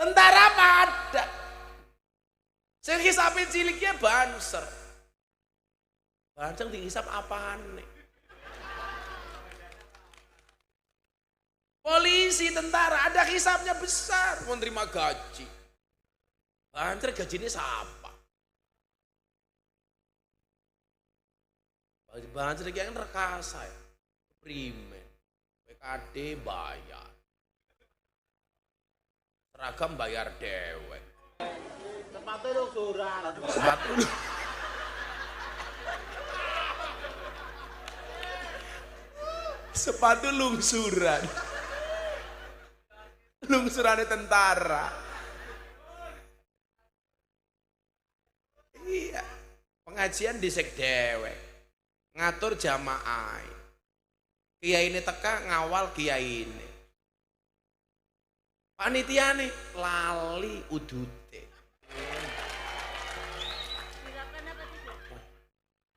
Tentara pada. Sing hisape ciliknya banser. Banser dihisap apaan nih? Polisi, tentara, ada hisapnya besar, mau terima gaji. Banser gajinya siapa? Banser yang rekasa ya, primen, PKD bayar, seragam bayar dewek. Sepatu lungsuran. Sepatu lungsuran. Lungsurannya tentara. Iya. Pengajian disek dewek. Ngatur jamaah. Kiai ini teka ngawal kiai ini. Panitia nih lali udute.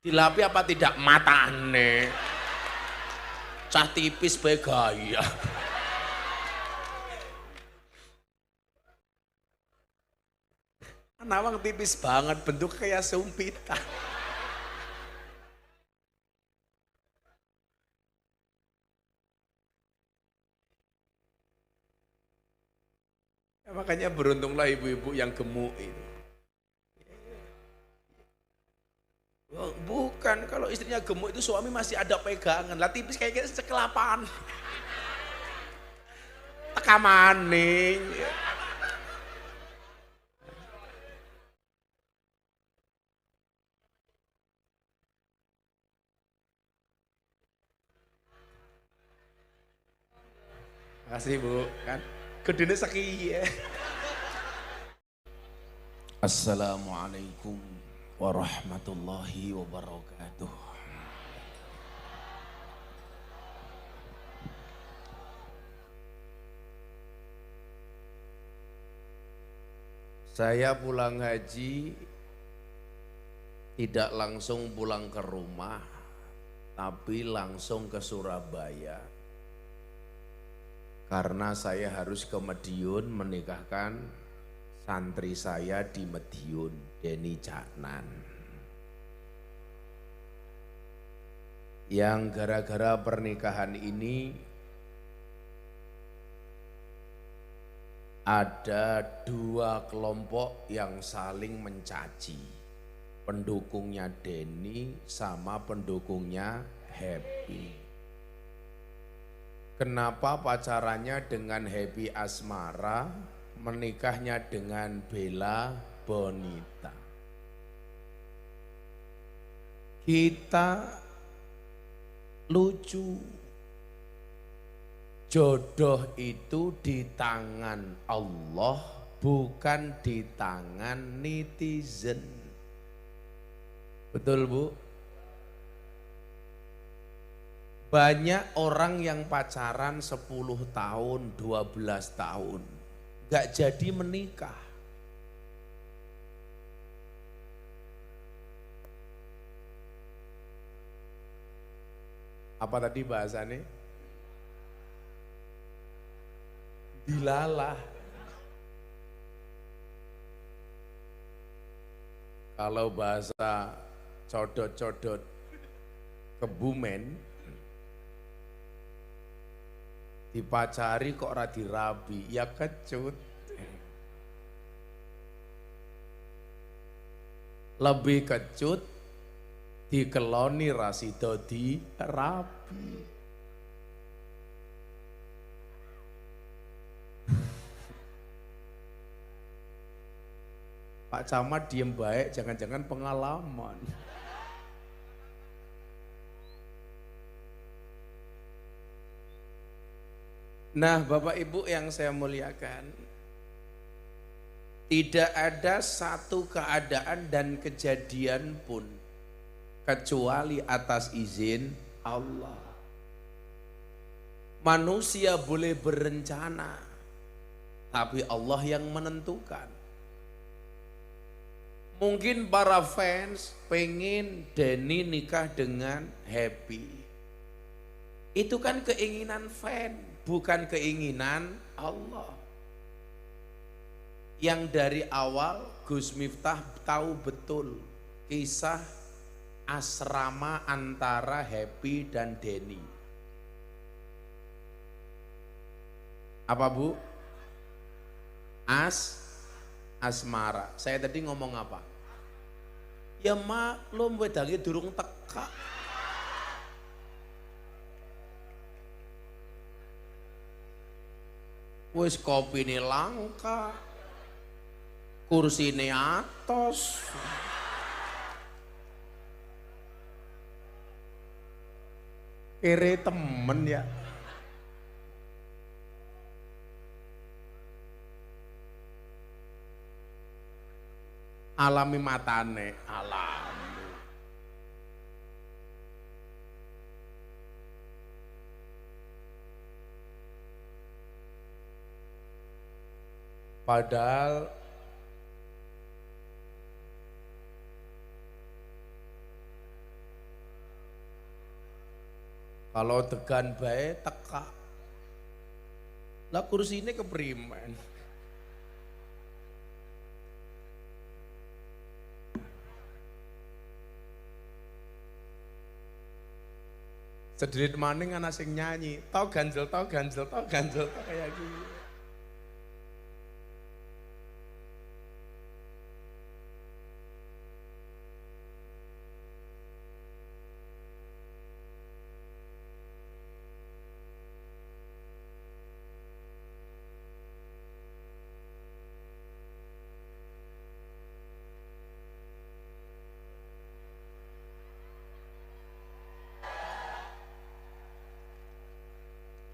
Dilapi apa tidak matane? Cah tipis bae gaya. Nawang tipis banget, bentuk kayak sumpitan. Ya, makanya beruntunglah ibu-ibu yang gemuk itu. Bukan, kalau istrinya gemuk itu suami masih ada pegangan. Lah tipis kayak sekelapan. Teka maning. Makasih Bu, kan gedene sekiye. Assalamualaikum warahmatullahi wabarakatuh. Saya pulang haji tidak langsung pulang ke rumah, tapi langsung ke Surabaya. Karena saya harus ke Madiun menikahkan santri saya di Madiun, Deni Caknan. Yang gara-gara pernikahan ini ada dua kelompok yang saling mencaci. Pendukungnya Deni sama pendukungnya Happy. Kenapa pacarannya dengan Happy Asmara, menikahnya dengan Bella Bonita? Kita lucu. Jodoh itu di tangan Allah, bukan di tangan netizen. Betul Bu? Banyak orang yang pacaran 10 tahun, 12 tahun, gak jadi menikah. Apa tadi bahasanya? Dilalah. Kalau bahasa codot-codot Kebumen, dipacari kok ora dirabi, ya kecut. Lebih kecut dikeloni rasido di rabi. Pak Camat diem baik, jangan-jangan pengalaman. Nah Bapak Ibu yang saya muliakan, tidak ada satu keadaan dan kejadian pun kecuali atas izin Allah. Manusia boleh berencana, tapi Allah yang menentukan. Mungkin para fans pengen Deni nikah dengan Happy. Itu kan keinginan fan, bukan keinginan Allah. yang dari awal Gus Miftah tahu betul kisah asrama antara Happy dan Denny. Apa Bu? Asmara. Saya tadi ngomong apa? Ya maklum wedange durung teka. Wis kopine langka. Kursine atos. Kere temen ya. Alami matane, alami. Padahal kalau tegan bae teka. Lah kursi ini keprimen. Sedirit maning ana sing nyanyi, tau ganjel kayak gini.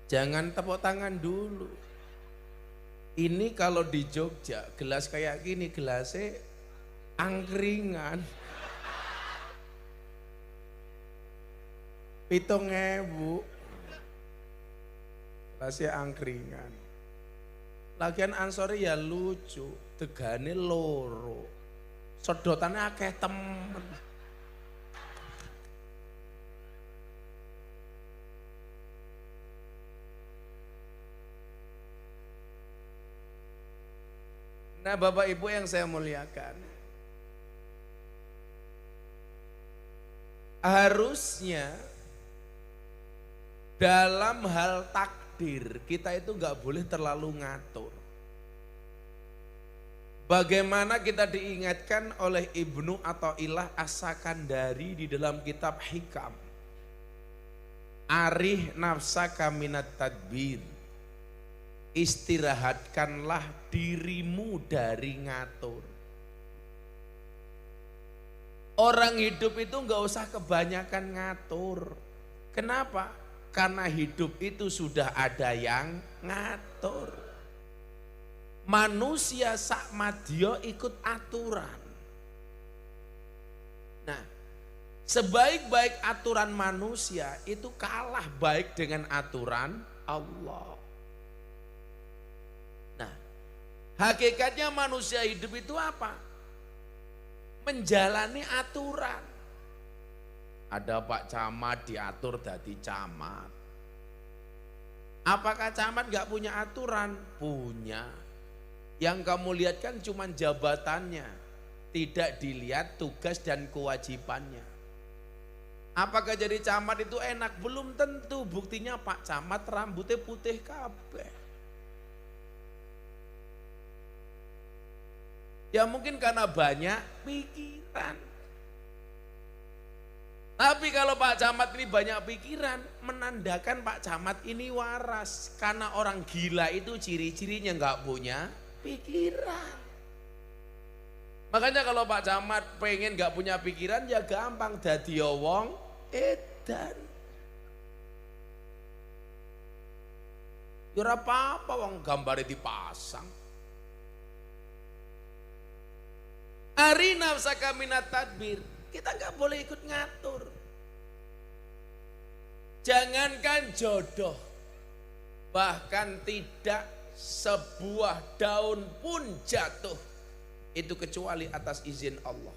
Jangan tepuk tangan dulu. Ini kalau di Jogja gelas kayak gini, gelasnya angkringan. 7.000. Gelasnya angkringan. Lagian Ansori ya lucu, tegane loro. Sedotannya akeh temen. Nah Bapak Ibu yang saya muliakan, harusnya dalam hal takdir kita itu nggak boleh terlalu ngatur. Bagaimana kita diingatkan oleh Ibnu Athaillah As-Sakandari di dalam kitab Hikam, arih nafsaka minat tadbir, istirahatkanlah dirimu dari ngatur. Orang hidup itu nggak usah kebanyakan ngatur. Kenapa? Karena hidup itu sudah ada yang ngatur. Manusia sak madya ikut aturan. Nah, sebaik-baik aturan manusia itu kalah baik dengan aturan Allah. Hakikatnya manusia hidup itu apa? Menjalani aturan. Ada Pak Camat diatur jadi camat. Apakah camat gak punya aturan? Punya. Yang kamu lihat kan cuma jabatannya. Tidak dilihat tugas dan kewajibannya. Apakah jadi camat itu enak? Belum tentu. Buktinya Pak Camat rambutnya putih kabeh. Ya mungkin karena banyak pikiran. Tapi kalau Pak Camat ini banyak pikiran, menandakan Pak Camat ini waras. Karena orang gila itu ciri-cirinya nggak punya pikiran. Makanya kalau Pak Camat pengen nggak punya pikiran ya gampang, dadi wong edan. Ya ora apa-apa wong gambare dipasang. Ari nafsaka minat tadbir, kita nggak boleh ikut ngatur. Jangankan jodoh, bahkan tidak sebuah daun pun jatuh itu kecuali atas izin Allah.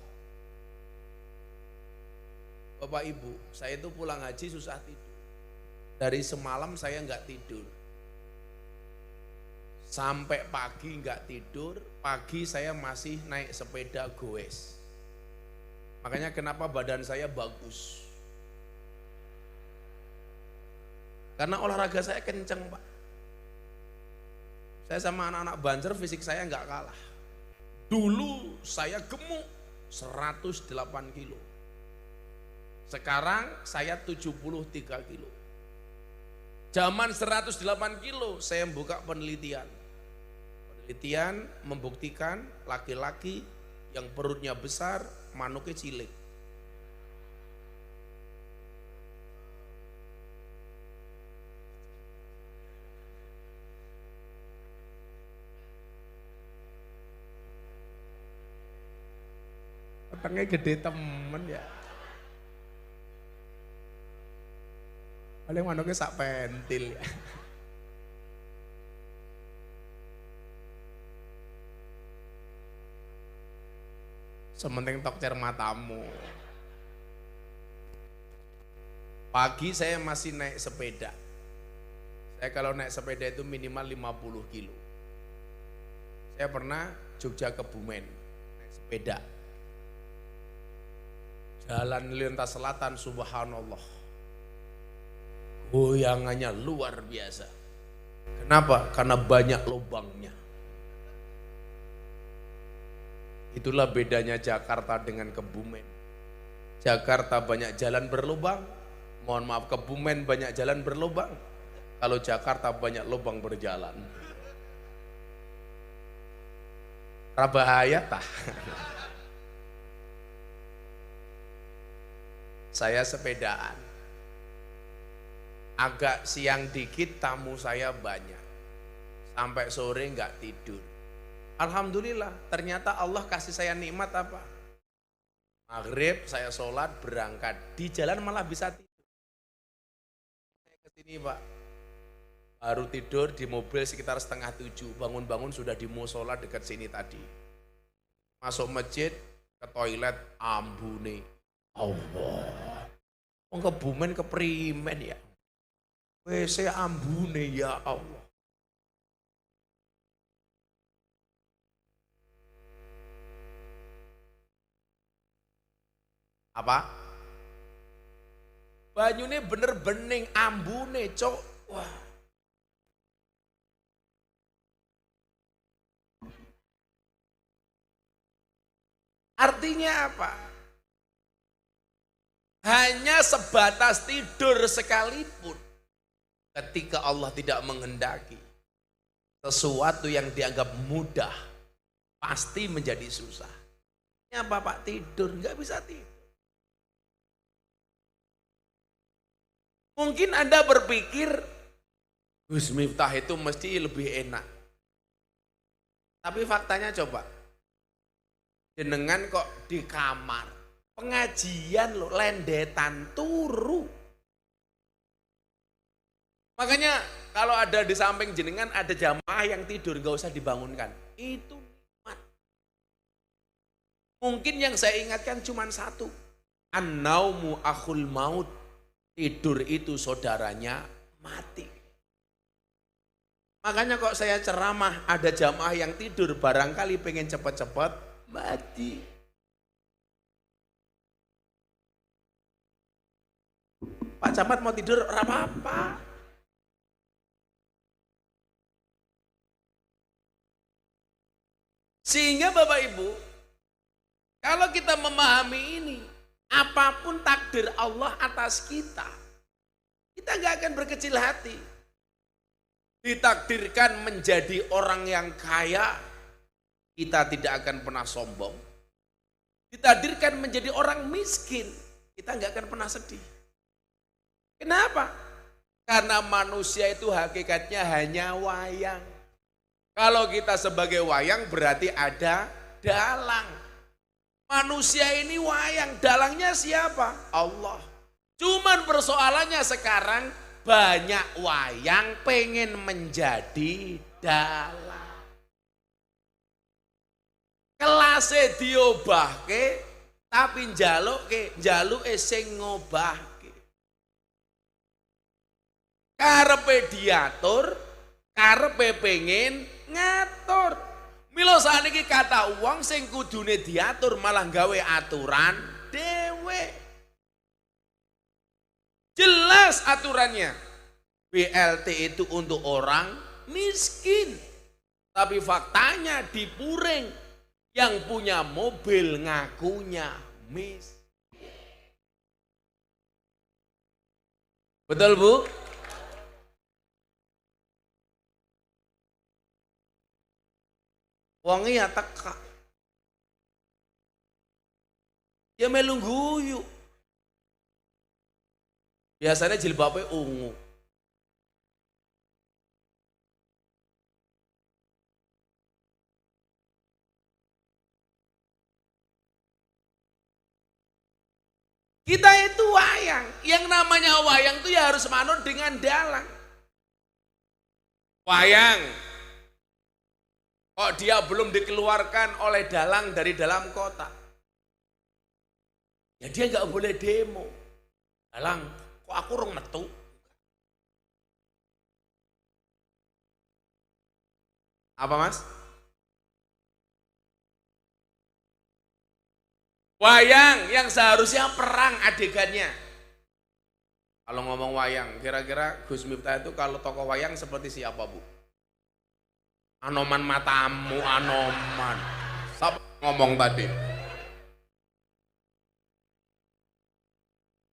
Bapak Ibu, saya itu pulang haji susah tidur. Dari semalam saya nggak tidur. Sampai pagi nggak tidur, pagi saya masih naik sepeda goes. Makanya kenapa badan saya bagus. Karena olahraga saya kenceng Pak. Saya sama anak-anak Banjar fisik saya nggak kalah. Dulu saya gemuk 108 kilo. Sekarang saya 73 kilo. Zaman 108 kilo saya buka penelitian. Penelitian membuktikan laki-laki yang perutnya besar, manuknya cilik. Petangnya gede temen ya. Paling manuknya sak pentil ya. Sementing tok cer matamu. Pagi saya masih naik sepeda. Saya kalau naik sepeda itu minimal 50 kilo. Saya pernah Jogja ke Bumen naik sepeda. Jalan lintas selatan, subhanallah. Goyangannya luar biasa. Kenapa? Karena banyak lubangnya. Itulah bedanya Jakarta dengan Kebumen. Jakarta banyak jalan berlubang. Mohon maaf, Kebumen banyak jalan berlubang. Kalau Jakarta banyak lubang berjalan. Rabahaya tah. Saya sepedaan. Agak siang dikit tamu saya banyak. Sampai sore nggak tidur. Alhamdulillah, ternyata Allah kasih saya nikmat apa? Maghrib saya sholat berangkat, di jalan malah bisa tidur. Saya kesini Pak, baru tidur di mobil sekitar 6:30, bangun-bangun sudah di musola dekat sini tadi. Masuk masjid, ke toilet, ambune. Allah, mau Kebumen keprimen ya? WC ambune ya Allah. Apa? Banyune bener bening, ambune cok. Wah. Artinya apa? Hanya sebatas tidur sekalipun, ketika Allah tidak menghendaki, sesuatu yang dianggap mudah pasti menjadi susah. Ya Bapak tidur, nggak bisa tidur. Mungkin Anda berpikir Gus Miftah itu mesti lebih enak. Tapi faktanya coba, jenengan kok di kamar, pengajian lo lendetan turu. Makanya kalau ada di samping jenengan ada jamaah yang tidur, gak usah dibangunkan. Itu nikmat. Mungkin yang saya ingatkan cuma satu. An-naumu akhul maut. Tidur itu saudaranya mati. Makanya kok saya ceramah ada jamaah yang tidur barangkali pengen cepat-cepat mati. Pak Camat mau tidur apa-apa. Sehingga Bapak Ibu, kalau kita memahami ini, apapun takdir Allah atas kita, kita nggak akan berkecil hati. Ditakdirkan menjadi orang yang kaya, kita tidak akan pernah sombong. Ditakdirkan menjadi orang miskin, kita nggak akan pernah sedih. Kenapa? Karena manusia itu hakikatnya hanya wayang. Kalau kita sebagai wayang berarti ada dalang. Manusia ini wayang, dalangnya siapa? Allah. Cuman persoalannya sekarang banyak wayang pengen menjadi dalang. Kelasnya diobahke, tapi njaluke sing ngobahke. Karepe diatur, karepe pengen ngatur. Mila saniki kata wong sing kudune diatur malah gawe aturan dhewe. Jelas aturannya. BLT itu untuk orang miskin. Tapi faktanya di Puring yang punya mobil ngakunya miskin. Betul, Bu? Wonge ya teka. Ya melu guyu. Biasanya jilbabnya ungu. Kita itu wayang. Yang namanya wayang itu ya harus manut dengan dalang. Wayang. Kok dia belum dikeluarkan oleh dalang dari dalam kota? Ya dia nggak boleh demo. Dalang, kok aku rong metu? Apa Mas? Wayang yang seharusnya perang adegannya. Kalau ngomong wayang, kira-kira Gus Miftah itu kalau tokoh wayang seperti siapa, Bu? Anoman matamu, Anoman. Siapa ngomong tadi?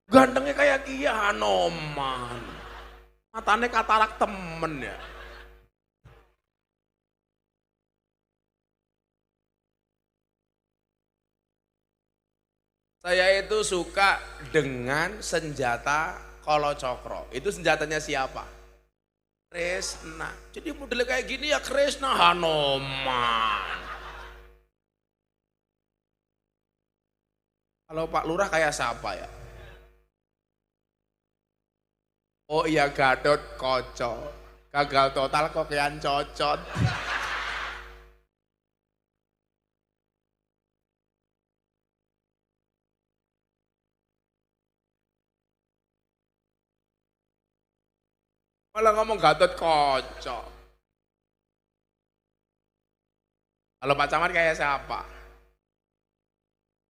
Gantengnya kayak Kia Anoman. Matanya katarak temen ya. Saya itu suka dengan senjata Kolocokro. Itu senjatanya siapa? Kresna. Jadi modelnya kayak gini ya Kresna Hanoman. Kalau Pak Lurah kayak siapa ya? Oh iya Gatot Koco. Gagal total kok kian cocot. Malah ngomong Gatot Koco. Kalau Pak Camat kayak siapa?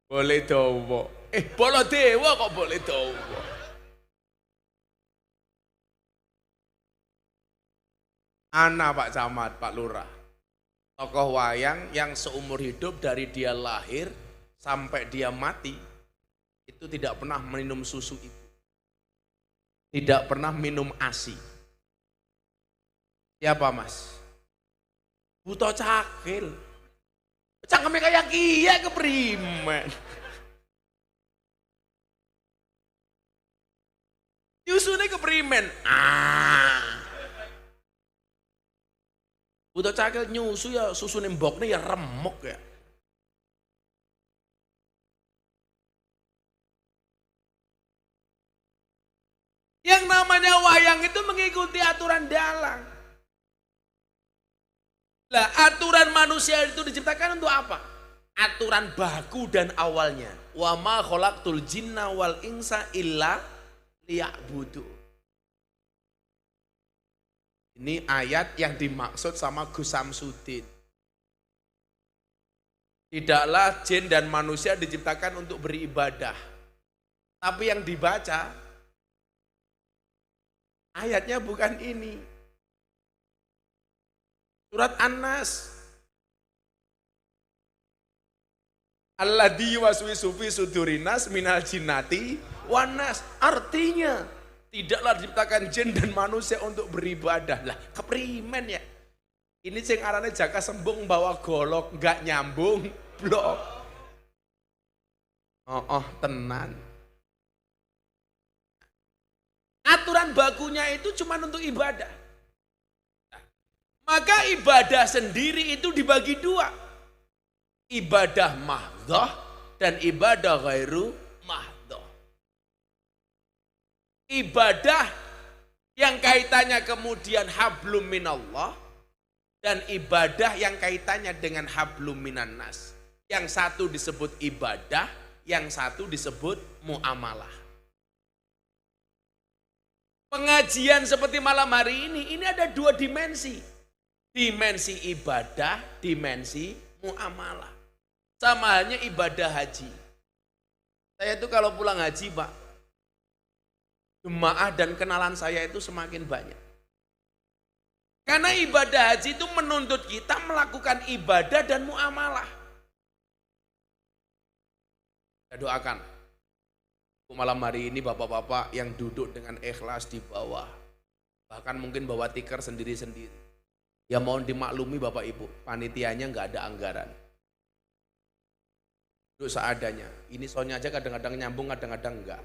Boleh Dowo. Baladewa kok boleh Dowo. Ana Pak Camat, Pak Lurah. Tokoh wayang yang seumur hidup dari dia lahir sampai dia mati itu tidak pernah minum susu ibu. Tidak pernah minum ASI. Siapa Mas? Buto Cakil. Cangkemnya kayak Kia keprimen. Yusune keprimen. Buto Cakil nyusu ya susu nemboknya ya remuk ya. Yang namanya wayang itu mengikuti aturan dalang. Lah aturan manusia itu diciptakan untuk apa? Aturan baku dan awalnya. Wa ma khalaqtul jinna wal insa illa liya'budu. Ini ayat yang dimaksud sama Gus Samsudin. Tidaklah jin dan manusia diciptakan untuk beribadah. Tapi yang dibaca ayatnya bukan ini. Surat An-Nas. Alladzi yuwaswisu fi sudurinas minal jinnati wan nas. Artinya tidaklah diciptakan jin dan manusia untuk beribadah. Lah keprimen ya. Ini sing arane Jaka Sembung bawa golok enggak nyambung blok. Tenan. Aturan bakunya itu cuma untuk ibadah. Maka ibadah sendiri itu dibagi dua. Ibadah mahdhah dan ibadah ghairu mahdhah. Ibadah yang kaitannya kemudian hablum minallah dan ibadah yang kaitannya dengan hablum minan nas. Yang satu disebut ibadah, yang satu disebut muamalah. Pengajian seperti malam hari ini ada dua dimensi. Dimensi ibadah, dimensi muamalah. Sama halnya ibadah haji. Saya itu kalau pulang haji, Pak, jemaah dan kenalan saya itu semakin banyak. Karena ibadah haji itu menuntut kita melakukan ibadah dan muamalah. Saya doakan malam hari ini bapak-bapak yang duduk dengan ikhlas di bawah, bahkan mungkin bawa tikar sendiri-sendiri. Ya mohon dimaklumi Bapak Ibu, panitianya nggak ada anggaran. Duduk seadanya. Ini soalnya aja kadang-kadang nyambung, kadang-kadang enggak.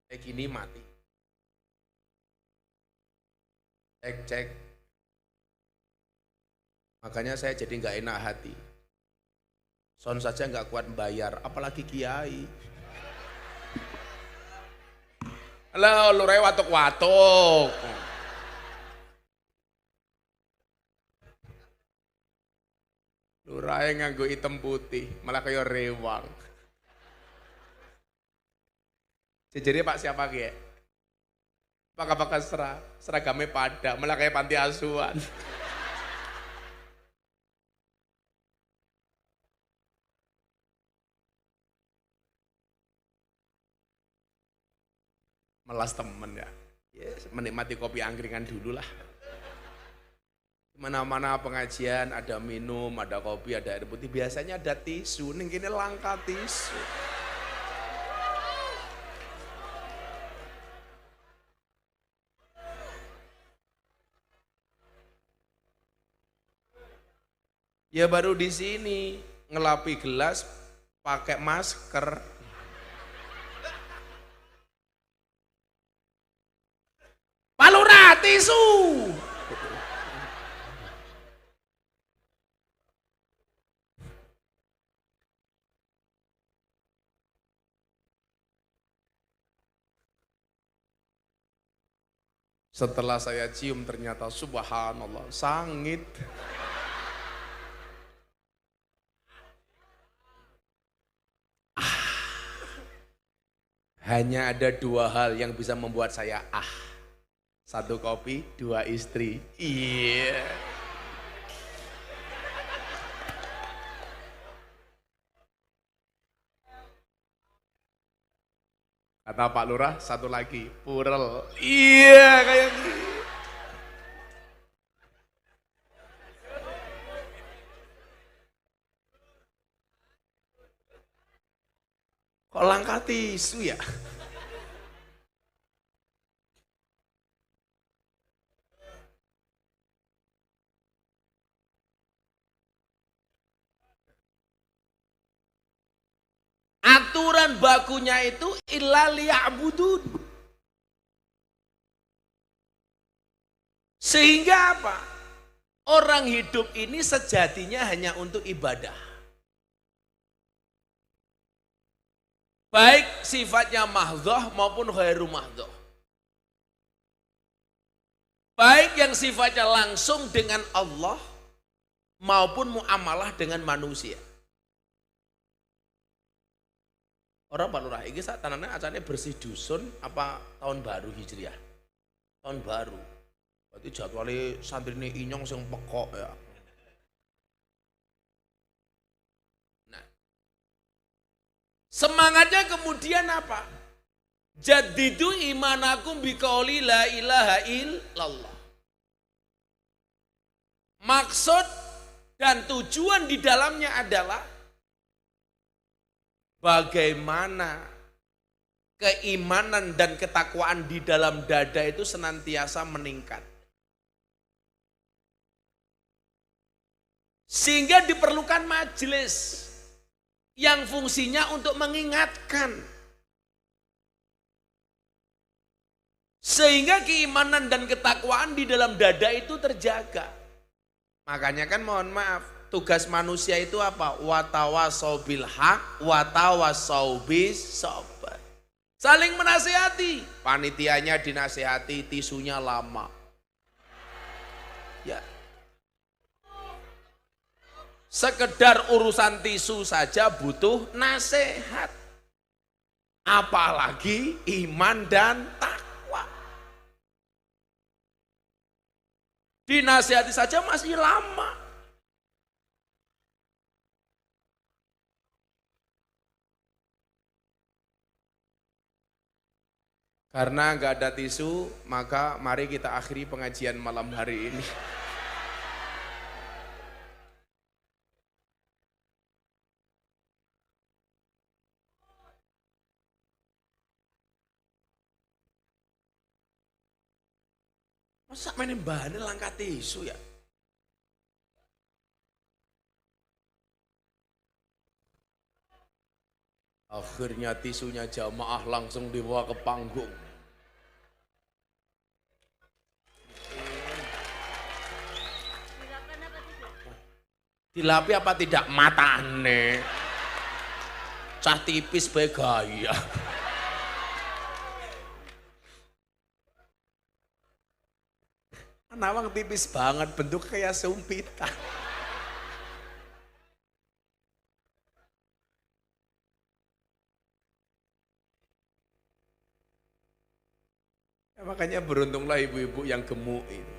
Kayak gini mati. Cek. Makanya saya jadi nggak enak hati. Sound saja nggak kuat bayar, apalagi kiai. Halo, lurai watuk-watuk. Lurai nganggo hitam putih, malah kayak rewang. Jadi Pak siapa ki? Pakai seragamnya pada, malah kayak panti asuhan. Melas temen ya. Yes, menikmati kopi angkringan dulu lah. Mana-mana pengajian ada minum, ada kopi, ada air putih. Biasanya ada tisu, ning kene langka tisu. Ya baru di sini ngelapi gelas pakai masker. Pak Lurah, tisu. Setelah saya cium ternyata subhanallah sangit. Hanya ada dua hal yang bisa membuat saya Satu kopi, dua istri. Iya. Kata Pak Lurah, satu lagi, purel. Iya, kayak gitu. Kok langka tisu ya? Aturan bakunya itu illa liya'budun. Sehingga apa? Orang hidup ini sejatinya hanya untuk ibadah. Baik sifatnya mahdhah maupun ghairu mahdhah. Baik yang sifatnya langsung dengan Allah maupun muamalah dengan manusia. Orang Pak Lurah, ini saat tanahnya acaranya bersih dusun apa tahun baru Hijriah? Tahun baru. Berarti jadwalnya santri ini inyong yang pekok ya. Nah, semangatnya kemudian apa? Jadidu imanakum biqauli la ilaha illallah. Maksud dan tujuan di dalamnya adalah bagaimana keimanan dan ketakwaan di dalam dada itu senantiasa meningkat. Sehingga diperlukan majelis yang fungsinya untuk mengingatkan. Sehingga keimanan dan ketakwaan di dalam dada itu terjaga. Makanya kan mohon maaf, tugas manusia itu apa? Watawasau bil haq, watawasau bis sabr. Saling menasihati. Panitianya dinasihati, tisunya lama. Ya. Sekedar urusan tisu saja butuh nasihat. Apalagi iman dan takwa. Dinasihati saja masih lama. Karena nggak ada tisu, maka mari kita akhiri pengajian malam hari ini. Masa mainin bahannya langkah tisu ya? Akhirnya tisunya jamaah langsung dibawa ke panggung. Dilapi apa tidak matane? Cah tipis bae gaya. Nawang tipis banget, bentuk kayak sumpitan. Ya, makanya beruntunglah ibu-ibu yang gemuk itu.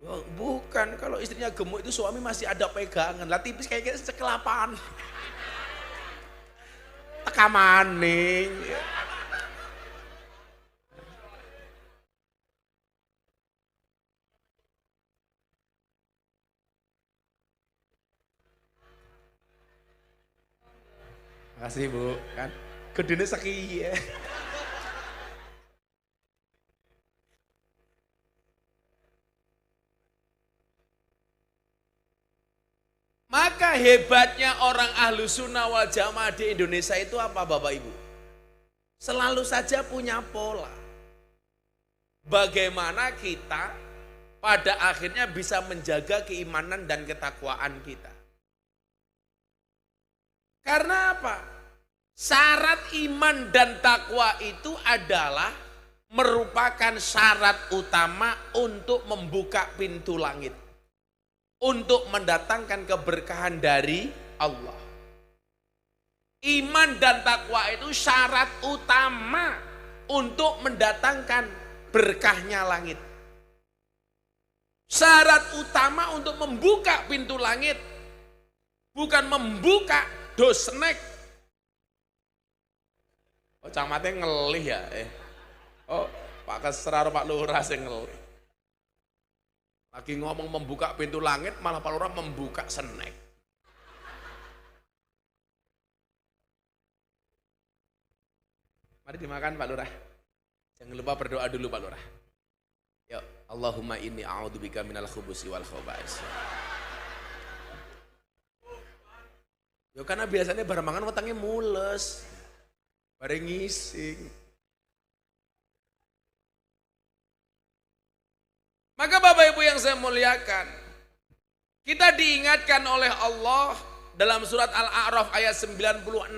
Oh, bukan, kalau istrinya gemuk itu suami masih ada pegangan. Lah tipis kayak sekelapan. Teka maning. Makasih Bu, kan gedene sekiye. Maka hebatnya orang ahlu sunnah wal jamaah di Indonesia itu apa Bapak Ibu? Selalu saja punya pola. Bagaimana kita pada akhirnya bisa menjaga keimanan dan ketakwaan kita. Karena apa? Syarat iman dan takwa itu adalah merupakan syarat utama untuk membuka pintu langit. Untuk mendatangkan keberkahan dari Allah. Iman dan takwa itu syarat utama untuk mendatangkan berkahnya langit. Syarat utama untuk membuka pintu langit. Bukan membuka dosnek. Oh camatnya ngelih ya. Oh Pak Kesrar, Pak Lurah sing ngelih. Lagi ngomong membuka pintu langit malah Pak Lurah membuka snack. Mari dimakan Pak Lurah. Jangan lupa berdoa dulu Pak Lurah. Ya Allahumma inni a'udzubika minal khubusi wal khaba'is. Ya karena biasanya bareng mangan wetenge mules. Bareng ngising. Maka Bapak Ibu yang saya muliakan, kita diingatkan oleh Allah dalam surat Al-A'raf ayat 96.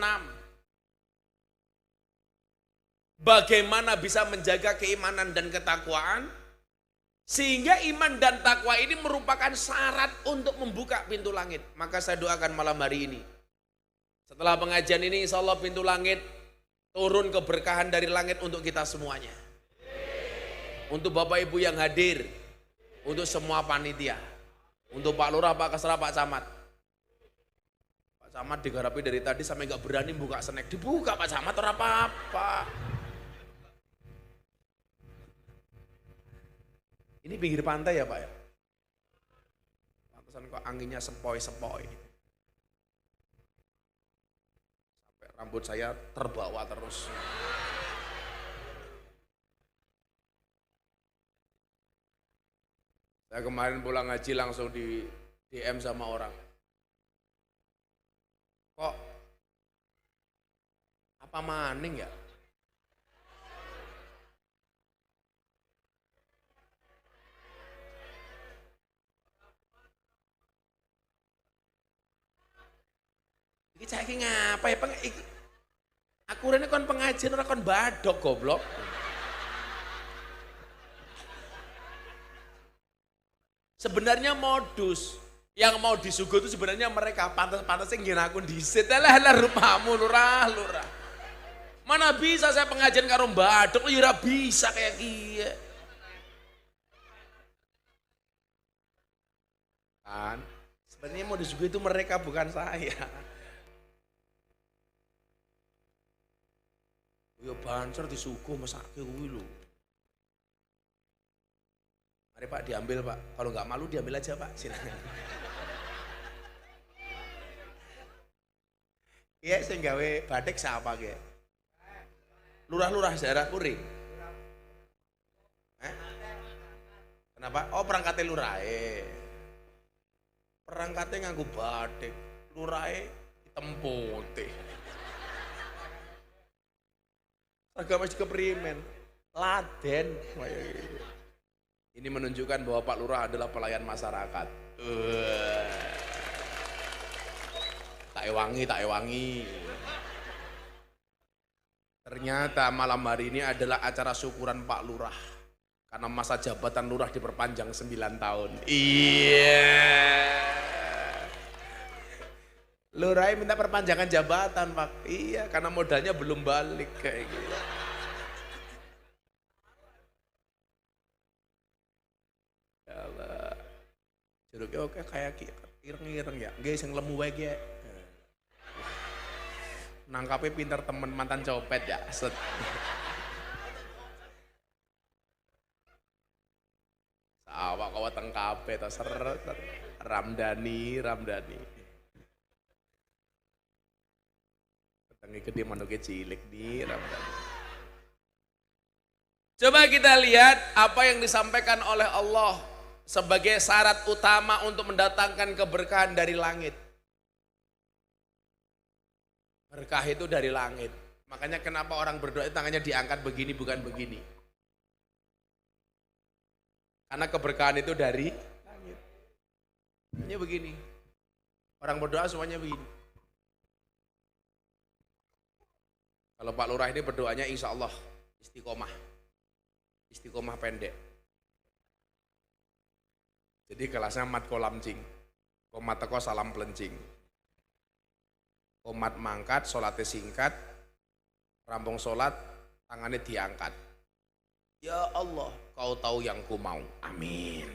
Bagaimana bisa menjaga keimanan dan ketakwaan, sehingga iman dan takwa ini merupakan syarat untuk membuka pintu langit. Maka saya doakan malam hari ini, setelah pengajian ini insya Allah pintu langit turun keberkahan dari langit untuk kita semuanya. Untuk Bapak Ibu yang hadir, untuk semua panitia, untuk Pak Lurah, Pak Kesra, Pak Camat. Pak Camat digarapi dari tadi sampai nggak berani buka snack. Dibuka Pak Camat ora apa-apa. Ini pinggir pantai ya Pak ya? Pantesan kok anginnya sepoi-sepoi. Sampai rambut saya terbawa terus. Saya kemarin pulang ngaji langsung di DM sama orang. Kok apa maning ya? Iki cah iki ngapa ya aku rene kon pengajian ora kon badok goblok. Sebenarnya modus yang mau disuguh itu sebenarnya mereka pantas-pantasnya ngin aku disit. Lah rupamu lurah. Mana bisa saya pengajian karo badok, ya ora bisa kayak kiye. Kan sebenarnya mau disuguh itu mereka bukan saya. Ya banser disuguh mesake kuwi lho. Mari Pak diambil Pak. Kalau nggak malu diambil aja Pak. Silakan. Iya sing gawe batik siapa ge? Lurah-lurah daerah Kuring. Kenapa? Oh perangkatnya lurahe. Perangkatnya nganggo batik. Lurahe hitam putih. Agak masih keprimen. Laden. Ini menunjukkan bahwa Pak Lurah adalah pelayan masyarakat. Tak ewangi. Ternyata malam hari ini adalah acara syukuran Pak Lurah. Karena masa jabatan Lurah diperpanjang 9 tahun. Iya. Lurah minta perpanjangan jabatan Pak. Iya, karena modalnya belum balik kayak gitu. Ya Allah. Jeruknya oke kayak ireng-ireng ya. Nggih sing lemu wae ge. Nangkape pinter temen mantan copet ya. Set. Awak kau tengkape to seret. Ramdhani. Tengi gede manuke cilik di Ramdhani. Coba kita lihat apa yang disampaikan oleh Allah sebagai syarat utama untuk mendatangkan keberkahan dari langit. Berkah itu dari langit. Makanya kenapa orang berdoa tangannya diangkat begini bukan begini. Karena keberkahan itu dari langit. Ini begini. Orang berdoa semuanya begini. Kalau Pak Lurah ini berdoanya insya Allah istiqomah. Istiqomah pendek. Jadi kelasnya mat kolamcing. Komat teko salam pelencing. Komat mangkat, sholatnya singkat. Rampung sholat, tangannya diangkat. Ya Allah, kau tahu yang ku mau. Amin.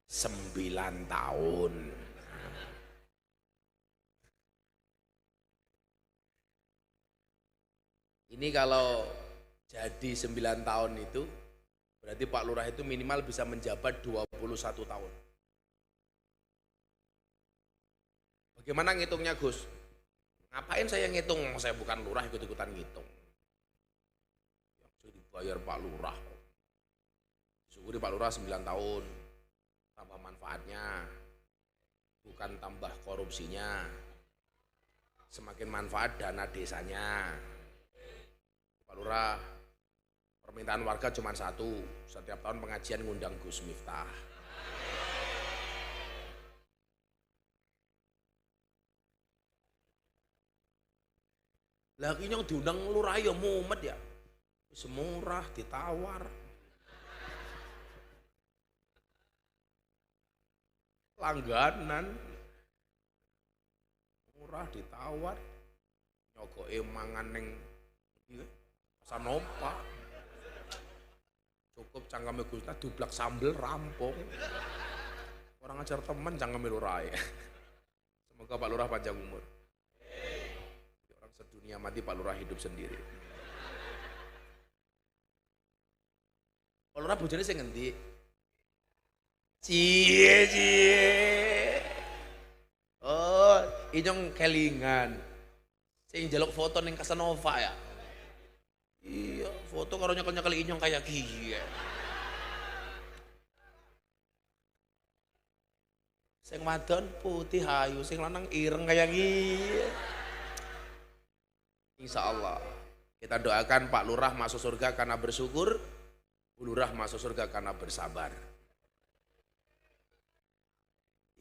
9 tahun. Ini kalau jadi 9 tahun itu, berarti Pak Lurah itu minimal bisa menjabat 21 tahun. Bagaimana ngitungnya Gus? Ngapain saya ngitung? Saya bukan lurah ikut-ikutan ngitung. Yang sudah dibayar Pak Lurah. Disyukuri Pak Lurah 9 tahun. Tambah manfaatnya. Bukan tambah korupsinya. Semakin manfaat dana desanya. Pak Lurah, permintaan warga cuma satu. Setiap tahun pengajian ngundang Gus Miftah. Lagi yang diundang lurah ya mumet ya. Semurah ditawar. Langganan. Murah ditawar. Nyogoke mangan ning iki Sanopa. Cukup cangkeme Gusna dublak sambel rampung. Orang ajar temen cangkeme lurah ya. Semoga Pak Lurah panjang umur. Sedunia mati Pak Lurah hidup sendiri. Pak Lurah bojone sing ngendi? Cie. Oh, inyong kelingan. Sing njaluk foto ning Casanova ya. Iya, foto karo nyekel-nyekel inyong kayak gini. Sing wadon putih ayu, sing lanang ireng kayak gini. Insya Allah kita doakan Pak Lurah masuk surga karena bersyukur, Bu Lurah masuk surga karena bersabar.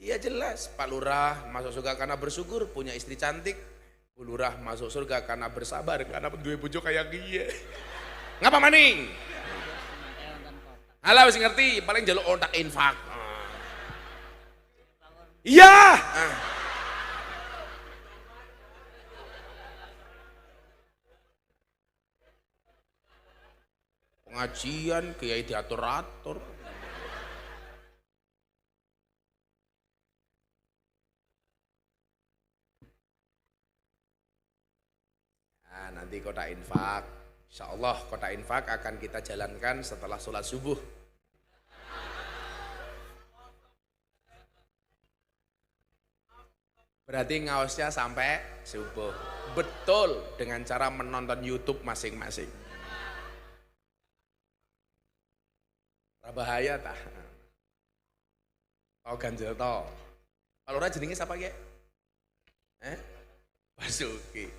Iya jelas, Pak Lurah masuk surga karena bersyukur, punya istri cantik. Bu Lurah masuk surga karena bersabar, karena duwe bojo kayak dia. Ngapa maning? Halah wis ngerti, paling jaluk ontak infak. Iya. Pengajian kiai diatur-atur. nanti kotak infak. Insya Allah kotak infak akan kita jalankan setelah sholat subuh. Berarti ngaosnya sampai subuh. Betul, dengan cara menonton YouTube masing-masing. Bahaya tah. Tau ganjel to. Kalau ora jenenge siapa ge? Basuki.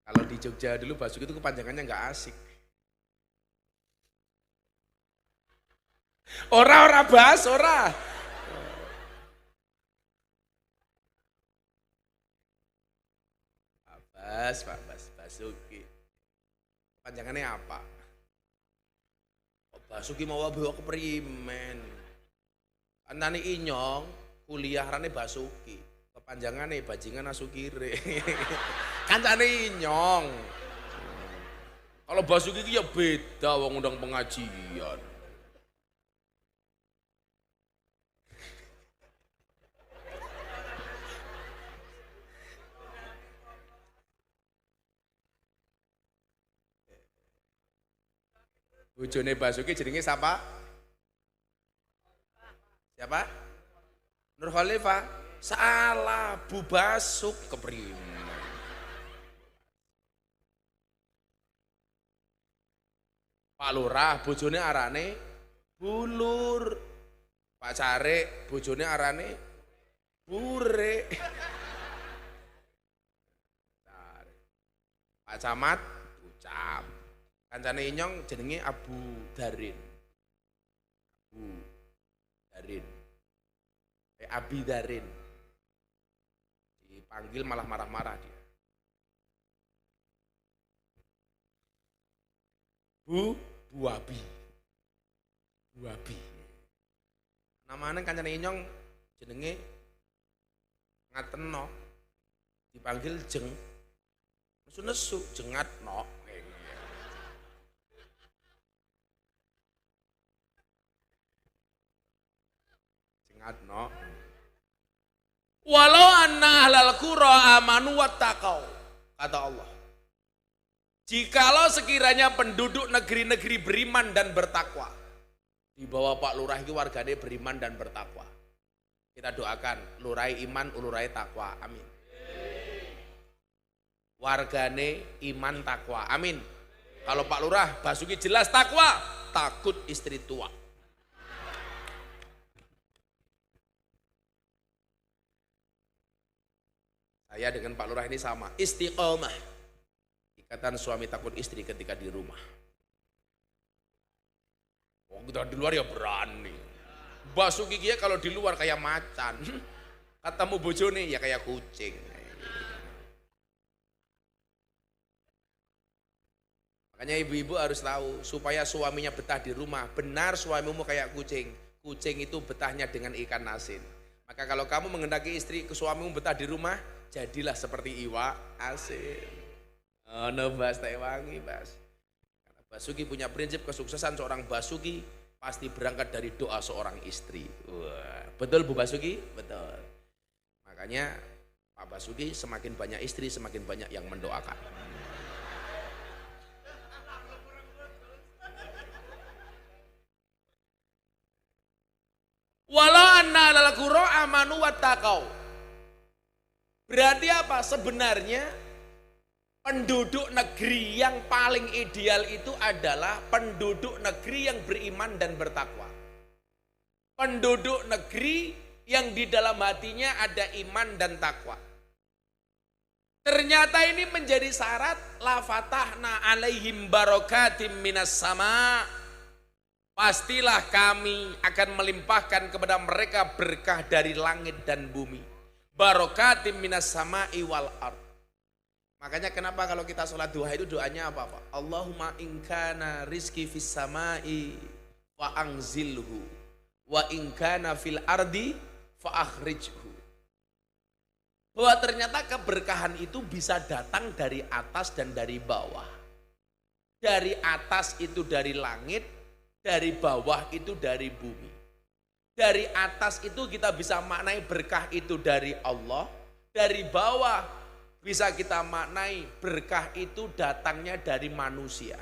Kalau di Jogja dulu Basuki itu kepanjangannya nggak asik. Ora bahas ora. Pak Basuki. Kepanjangannya apa? Basuki mau bawa keprimen. Anane Inyong kuliah rane Basuki. Kepanjangane bajingan asukire. Kancane Inyong. Kalau Basuki iki ya beda wong undang pengajian. Bojone Basuki jenenge siapa? Siapa? Nur Khalifah. Salah, Bu Basuk keprimen. Pak Lurah bojone arane Bulur. Pak Carik bojone arane Bure. Pak Camat Bucam. Kancane Inyong jenenge Abu Darin. Abu Darin. Abi Darin. Dipanggil malah marah-marah dia. Buabi. Buabi. Namanya kancane Inyong jenenge Ngateno. Dipanggil Jeng. Nesu-nesu Jengatno. No. Walau anna ahlal qura amanu wattaqau, kata Allah. Jikalau sekiranya penduduk negeri-negeri beriman dan bertakwa. Di bawah Pak Lurah itu wargane beriman dan bertakwa. Kita doakan lurai iman, ulurai takwa. Amin. Wargane iman takwa. Amin. Kalau Pak Lurah Basuki jelas takwa, takut istri tua. Saya dengan Pak Lurah ini sama, istiqomah. Ikatan suami takut istri ketika di rumah. Oh, kita di luar ya berani. Basuki kia kalau di luar kayak macan. Katamu bojone ya kayak kucing. Makanya ibu-ibu harus tahu, supaya suaminya betah di rumah. Benar suamimu kayak kucing. Kucing itu betahnya dengan ikan asin. Maka kalau kamu menghendaki istri ke suamimu betah di rumah, jadilah seperti iwa asin. Oh no Bas, tak wangi Bas. Karena Basuki punya prinsip kesuksesan seorang Basuki pasti berangkat dari doa seorang istri. Wah, betul Bu Basuki? Betul. Makanya Pak Basuki semakin banyak istri semakin banyak yang mendoakan. Walau anna alal qura amanu wattaqau. Berarti apa? Sebenarnya penduduk negeri yang paling ideal itu adalah penduduk negeri yang beriman dan bertakwa. Penduduk negeri yang di dalam hatinya ada iman dan takwa. Ternyata ini menjadi syarat la fatahna alaihim barakatim minas sama. Pastilah kami akan melimpahkan kepada mereka berkah dari langit dan bumi. Barakatim minas sama'i wal ard. Makanya kenapa kalau kita sholat duha itu doanya apa Pak? Allahumma inkana rizki fis sama'i wa angzilhu wa inkana fil ardi fa akhrijhu. Bahwa ternyata keberkahan itu bisa datang dari atas dan dari bawah. Dari atas itu dari langit, dari bawah itu dari bumi. Dari atas itu kita bisa maknai berkah itu dari Allah, dari bawah bisa kita maknai berkah itu datangnya dari manusia.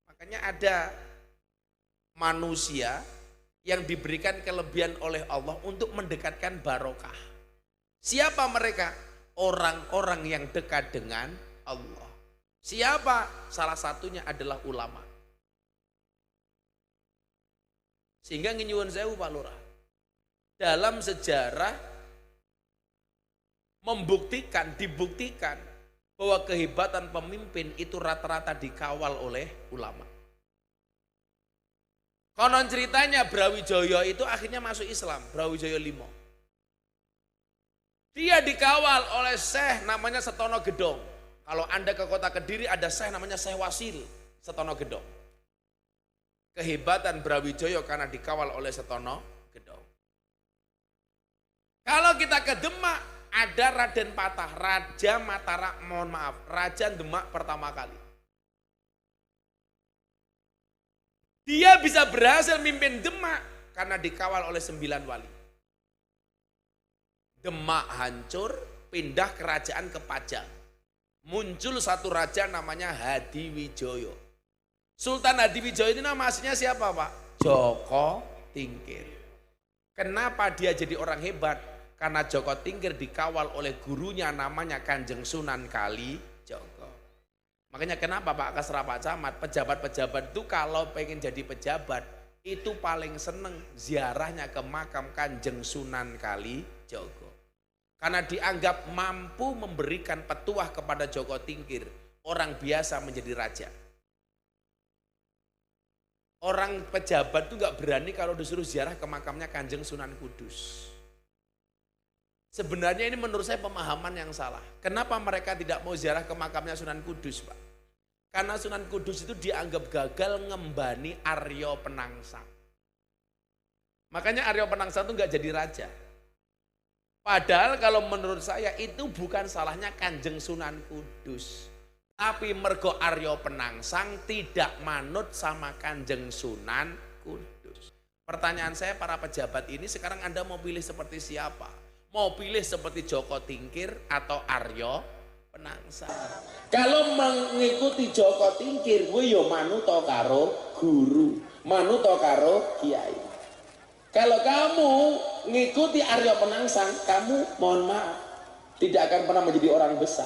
Makanya ada manusia yang diberikan kelebihan oleh Allah untuk mendekatkan barokah. Siapa mereka? Orang-orang yang dekat dengan Allah. Siapa? Salah satunya adalah ulama. Sehingga nyuwun sewu Pak Lurah, dalam sejarah dibuktikan bahwa kehebatan pemimpin itu rata-rata dikawal oleh ulama. Konon ceritanya Brawijaya itu akhirnya masuk Islam, Brawijaya V. Dia dikawal oleh Syekh namanya Setono Gedong. Kalau Anda ke kota Kediri ada Syekh namanya Syekh Wasil Setono Gedong. Kehebatan Brawijaya karena dikawal oleh Setono Gedong. Kalau kita ke Demak, ada Raden Patah, Raja Mataram, mohon maaf, Raja Demak pertama kali. Dia bisa berhasil mimpin Demak karena dikawal oleh 9 wali. Demak hancur, pindah kerajaan ke Pajang. Muncul satu raja namanya Hadiwijoyo. Sultan Hadiwijoyo itu nama aslinya siapa Pak? Joko Tingkir. Kenapa dia jadi orang hebat? Karena Joko Tingkir dikawal oleh gurunya namanya Kanjeng Sunan Kalijogo. Makanya kenapa Pak Kasra Pak Camat, pejabat-pejabat itu kalau pengen jadi pejabat itu paling seneng ziarahnya ke makam Kanjeng Sunan Kalijogo. Karena dianggap mampu memberikan petuah kepada Joko Tingkir, orang biasa menjadi raja. Orang pejabat itu gak berani kalau disuruh ziarah ke makamnya Kanjeng Sunan Kudus. Sebenarnya ini menurut saya pemahaman yang salah. Kenapa mereka tidak mau ziarah ke makamnya Sunan Kudus Pak? Karena Sunan Kudus itu dianggap gagal ngembani Aryo Penangsang. Makanya Aryo Penangsang itu gak jadi raja. Padahal kalau menurut saya itu bukan salahnya Kanjeng Sunan Kudus. Tapi mergo Aryo Penangsang tidak manut sama Kanjeng Sunan Kudus. Pertanyaan saya para pejabat ini sekarang Anda mau pilih seperti siapa? Mau pilih seperti Joko Tingkir atau Aryo Penangsang? Kalau mengikuti Joko Tingkir, gue yo manut karo guru, manut karo kiai. Kalau kamu ngikuti Aryo Penangsang, kamu mohon maaf tidak akan pernah menjadi orang besar.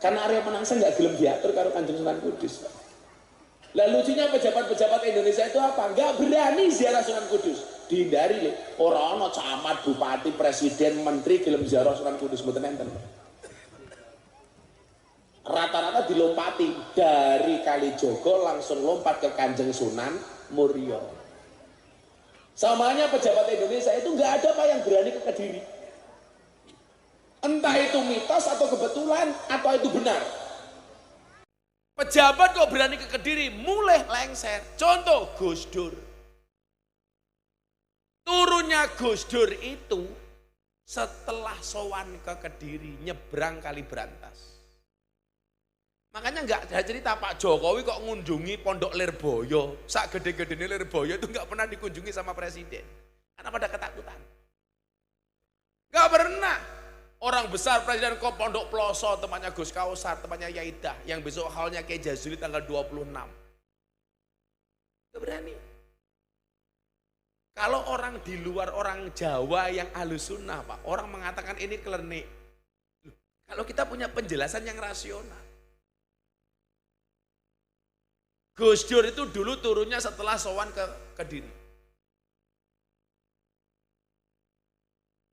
Karena Aryo Penangsang nggak gelem diatur karo Kanjeng Sunan Kudus. Lah lucunya pejabat-pejabat Indonesia itu apa? Nggak berani ziarah Sunan Kudus. Dihindari lho. Ora ana camat, bupati, presiden, menteri gelem ziarah Sunan Kudus mboten enten. Rata-rata dilompati dari Kalijogo langsung lompat ke Kanjeng Sunan Muria. Samanya pejabat Indonesia itu nggak ada Pak yang berani ke Kediri. Entah itu mitos atau kebetulan atau itu benar. Pejabat kok berani ke Kediri, mulai lengser. Contoh Gus Dur. Turunnya Gus Dur itu setelah sowan ke Kediri, nyebrang Kali Brantas. Makanya nggak ada cerita Pak Jokowi kok ngunjungi Pondok Lirboyo, sak gede-gedenya Lirboyo itu nggak pernah dikunjungi sama presiden, karena pada ketakutan. Nggak pernah. Orang besar presiden kok Pondok Ploso, tempatnya Gus Kausar, tempatnya Yaidah, yang besok halnya Kiai Jazuli tanggal 26. Nggak berani. Kalau orang di luar, orang Jawa yang ahlus sunnah Pak, orang mengatakan ini klenik. Kalau kita punya penjelasan yang rasional. Gus Dur itu dulu turunnya setelah sowan ke Kediri.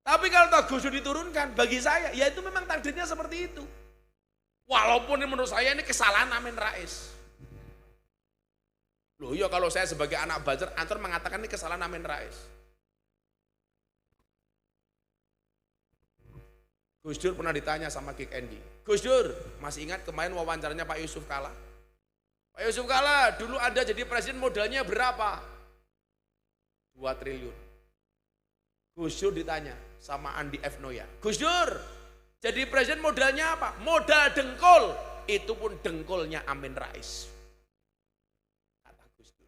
Tapi kalau Gus Dur diturunkan, bagi saya, ya itu memang takdirnya seperti itu. Walaupun menurut saya ini kesalahan Amin Rais. Loh iya kalau saya sebagai anak buzzer, antar mengatakan ini kesalahan Amin Rais. Gus Dur pernah ditanya sama Kick Andy. Gus Dur, masih ingat kemarin wawancaranya Pak Yusuf Kala? Pak Yusuf Kala, dulu Anda jadi presiden modalnya berapa? 2 triliun. Gus Dur ditanya sama Andi F. Noya. Gus Dur, jadi presiden modalnya apa? Modal dengkul. Itu pun dengkulnya Amin Rais. Kata Gus Dur.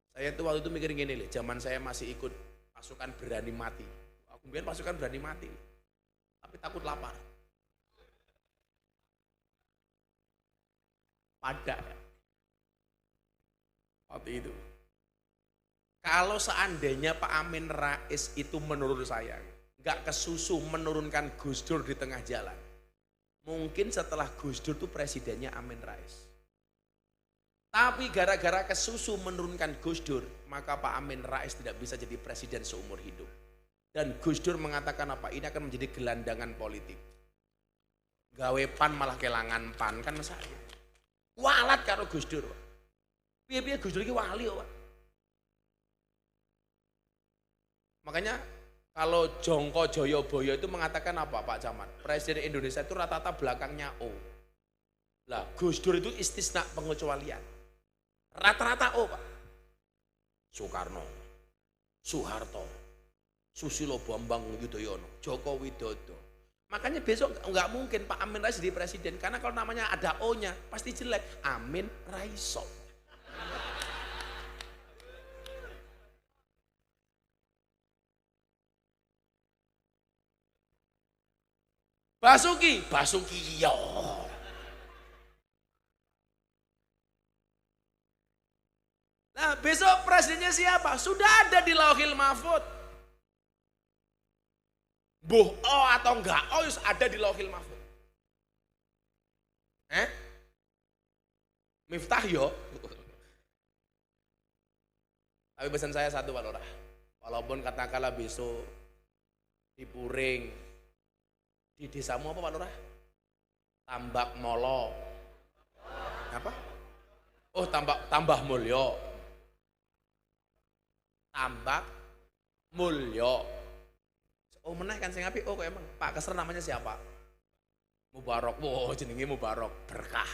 Saya tuh waktu itu mikir gini, zaman saya masih ikut pasukan berani mati. Aku bilang pasukan berani mati. Tapi takut lapar. Ada. Waktu itu. Kalau seandainya Pak Amin Rais itu menurut saya, nggak kesusu menurunkan Gus Dur di tengah jalan. Mungkin setelah Gus Dur itu presidennya Amin Rais. Tapi gara-gara kesusu menurunkan Gus Dur, maka Pak Amin Rais tidak bisa jadi presiden seumur hidup. Dan Gus Dur mengatakan apa? Ini akan menjadi gelandangan politik. Gawe pan malah kelangan pan, kan saya. Walat karo Gus Dur. Piye-piye Gus Dur iki wali kok, Pak. Makanya kalau Jongko Joyoboyo itu mengatakan apa Pak Camat? Presiden Indonesia itu rata-rata belakangnya O. Lah Gus Dur itu istisna pengecualian. Rata-rata O Pak. Soekarno, Soeharto, Susilo Bambang Yudhoyono, Joko Widodo. Makanya besok nggak mungkin Pak Amin Rais jadi presiden. Karena kalau namanya ada O-nya pasti jelek. Amin Raiso. Basuki yo. Nah besok presidennya siapa? Sudah ada di Lauhil Mahfud. Buh O atau enggak O ada di Lauhil Mahfud. Miftah yo. Tapi pesan saya satu Pak Lurah. Walaupun katakanlah besok di Puring, di desamu apa Pak Lurah? Tambak Molo. Apa? Oh tambah Mulyo. Tambak Mulyo. Oh meneh kan sing apik. Oh kok emang Pak Keser namanya siapa? Mubarok. Wow jenenge Mubarok. Berkah.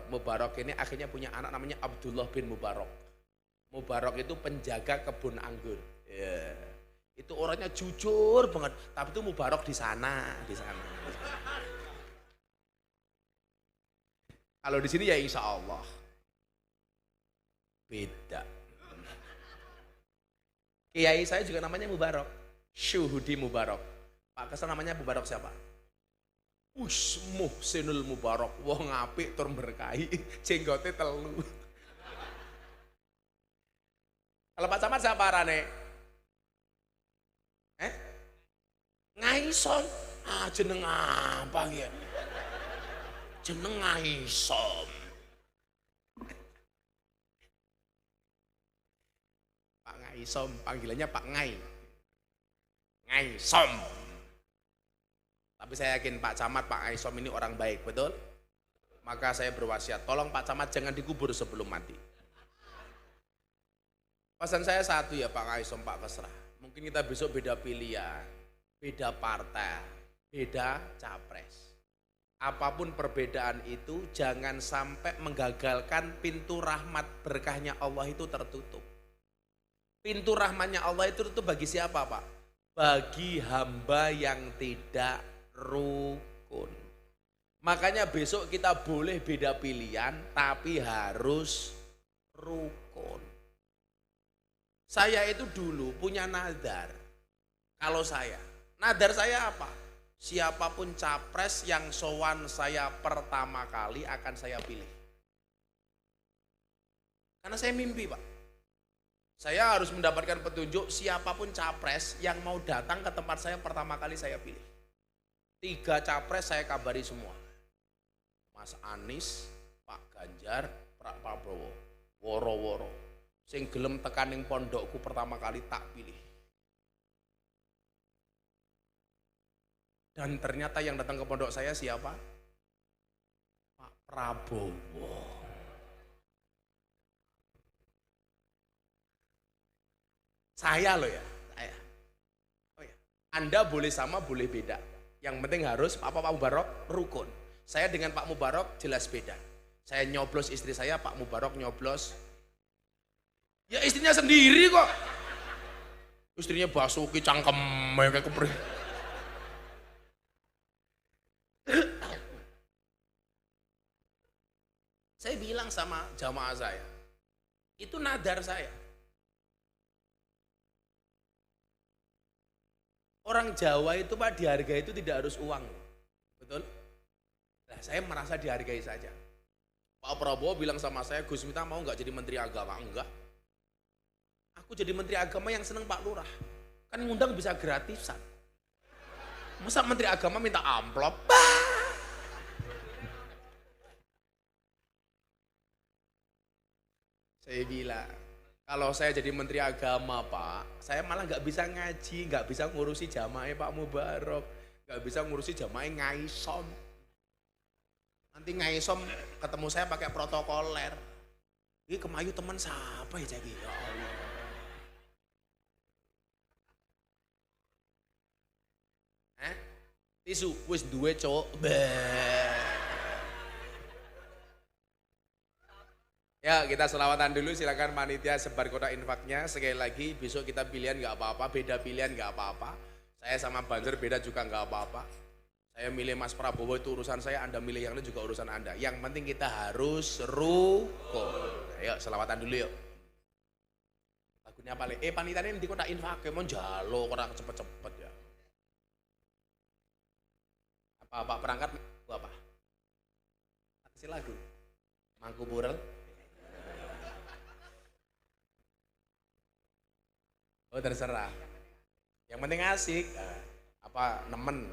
Mubarok ini akhirnya punya anak namanya Abdullah bin Mubarok. Mubarok itu penjaga kebun anggur. Yeah. Itu orangnya jujur banget, tapi itu Mubarok di sana. Kalau di sini ya insya Allah beda. Kiai saya juga namanya Mubarok, Syuhudi Mubarok. Pak Kesel namanya Mubarok siapa? Muhsinul Mubarok. Wong apik tur berkahi, jenggote telu. Kalau Pak Camat siapa arane? Ngaisom. Jeneng apa ya? Jeneng Ngaisom. Pak Ngaisom, panggilannya Pak Ngai. Ngaisom. Tapi saya yakin Pak Camat, Pak Ngaisom ini orang baik, betul? Maka saya berwasiat, tolong Pak Camat jangan dikubur sebelum mati. Pesan saya satu ya Pak Ngaisom, Pak Kesrah. Mungkin kita besok beda pilihan, beda partai, beda capres. Apapun perbedaan itu jangan sampai menggagalkan pintu rahmat berkahnya Allah itu tertutup. Pintu rahmatnya Allah itu tertutup bagi siapa Pak? Bagi hamba yang tidak rukun. Makanya besok kita boleh beda pilihan tapi harus rukun. Saya itu dulu punya nadar. Kalau saya, nadar saya apa? Siapapun capres yang sowan saya pertama kali akan saya pilih. Karena saya mimpi Pak. Saya harus mendapatkan petunjuk siapapun capres yang mau datang ke tempat saya pertama kali saya pilih. 3 capres saya kabari semua. Mas Anies, Pak Ganjar, Pak Prabowo, woro-woro. Sing gelem tekaning pondokku pertama kali tak pilih. Dan ternyata yang datang ke pondok saya siapa? Pak Prabowo. Saya loh ya, saya. Oh ya. Anda boleh sama, boleh beda. Yang penting harus Pak Mubarok rukun. Saya dengan Pak Mubarok jelas beda. Saya nyoblos istri saya, Pak Mubarok nyoblos. Ya istrinya sendiri kok. Istrinya Basuki cangkem kayak kepri. Saya bilang sama jamaah saya, itu nadar saya. Orang Jawa itu Pak dihargai itu tidak harus uang. Betul? Nah, saya merasa dihargai saja. Pak Prabowo bilang sama saya, Gus Miftah mau nggak jadi Menteri Agama? Enggak. Aku jadi Menteri Agama yang seneng Pak Lurah. Kan ngundang bisa gratisan. Masa Menteri Agama minta amplop? Saya bilang, kalau saya jadi Menteri Agama Pak, saya malah nggak bisa ngaji, nggak bisa ngurusi jamaah Pak Mubarok, nggak bisa ngurusi jamaah ngaisom. Nanti ngaisom ketemu saya pakai protokoler. Ini kemayu teman siapa ya Jaki? Ya Allah. Tisu, wis duwe cowok. Ya kita selawatan dulu, silakan panitia sebar kotak infaknya. Sekali lagi besok kita pilihan nggak apa-apa, beda pilihan nggak apa-apa. Saya sama Banjar beda juga nggak apa-apa. Saya milih Mas Prabowo itu urusan saya, Anda milih yang lain juga urusan Anda. Yang penting kita harus rukun. Ayo selawatan dulu yuk. Lagunya paling, panitianya nanti kotak infak, mau jalo kotak cepet-cepet ya. Apa perangkat apa? Kasih lagu. Mangku Burel. Oh terserah. Yang penting asik. Apa nemen.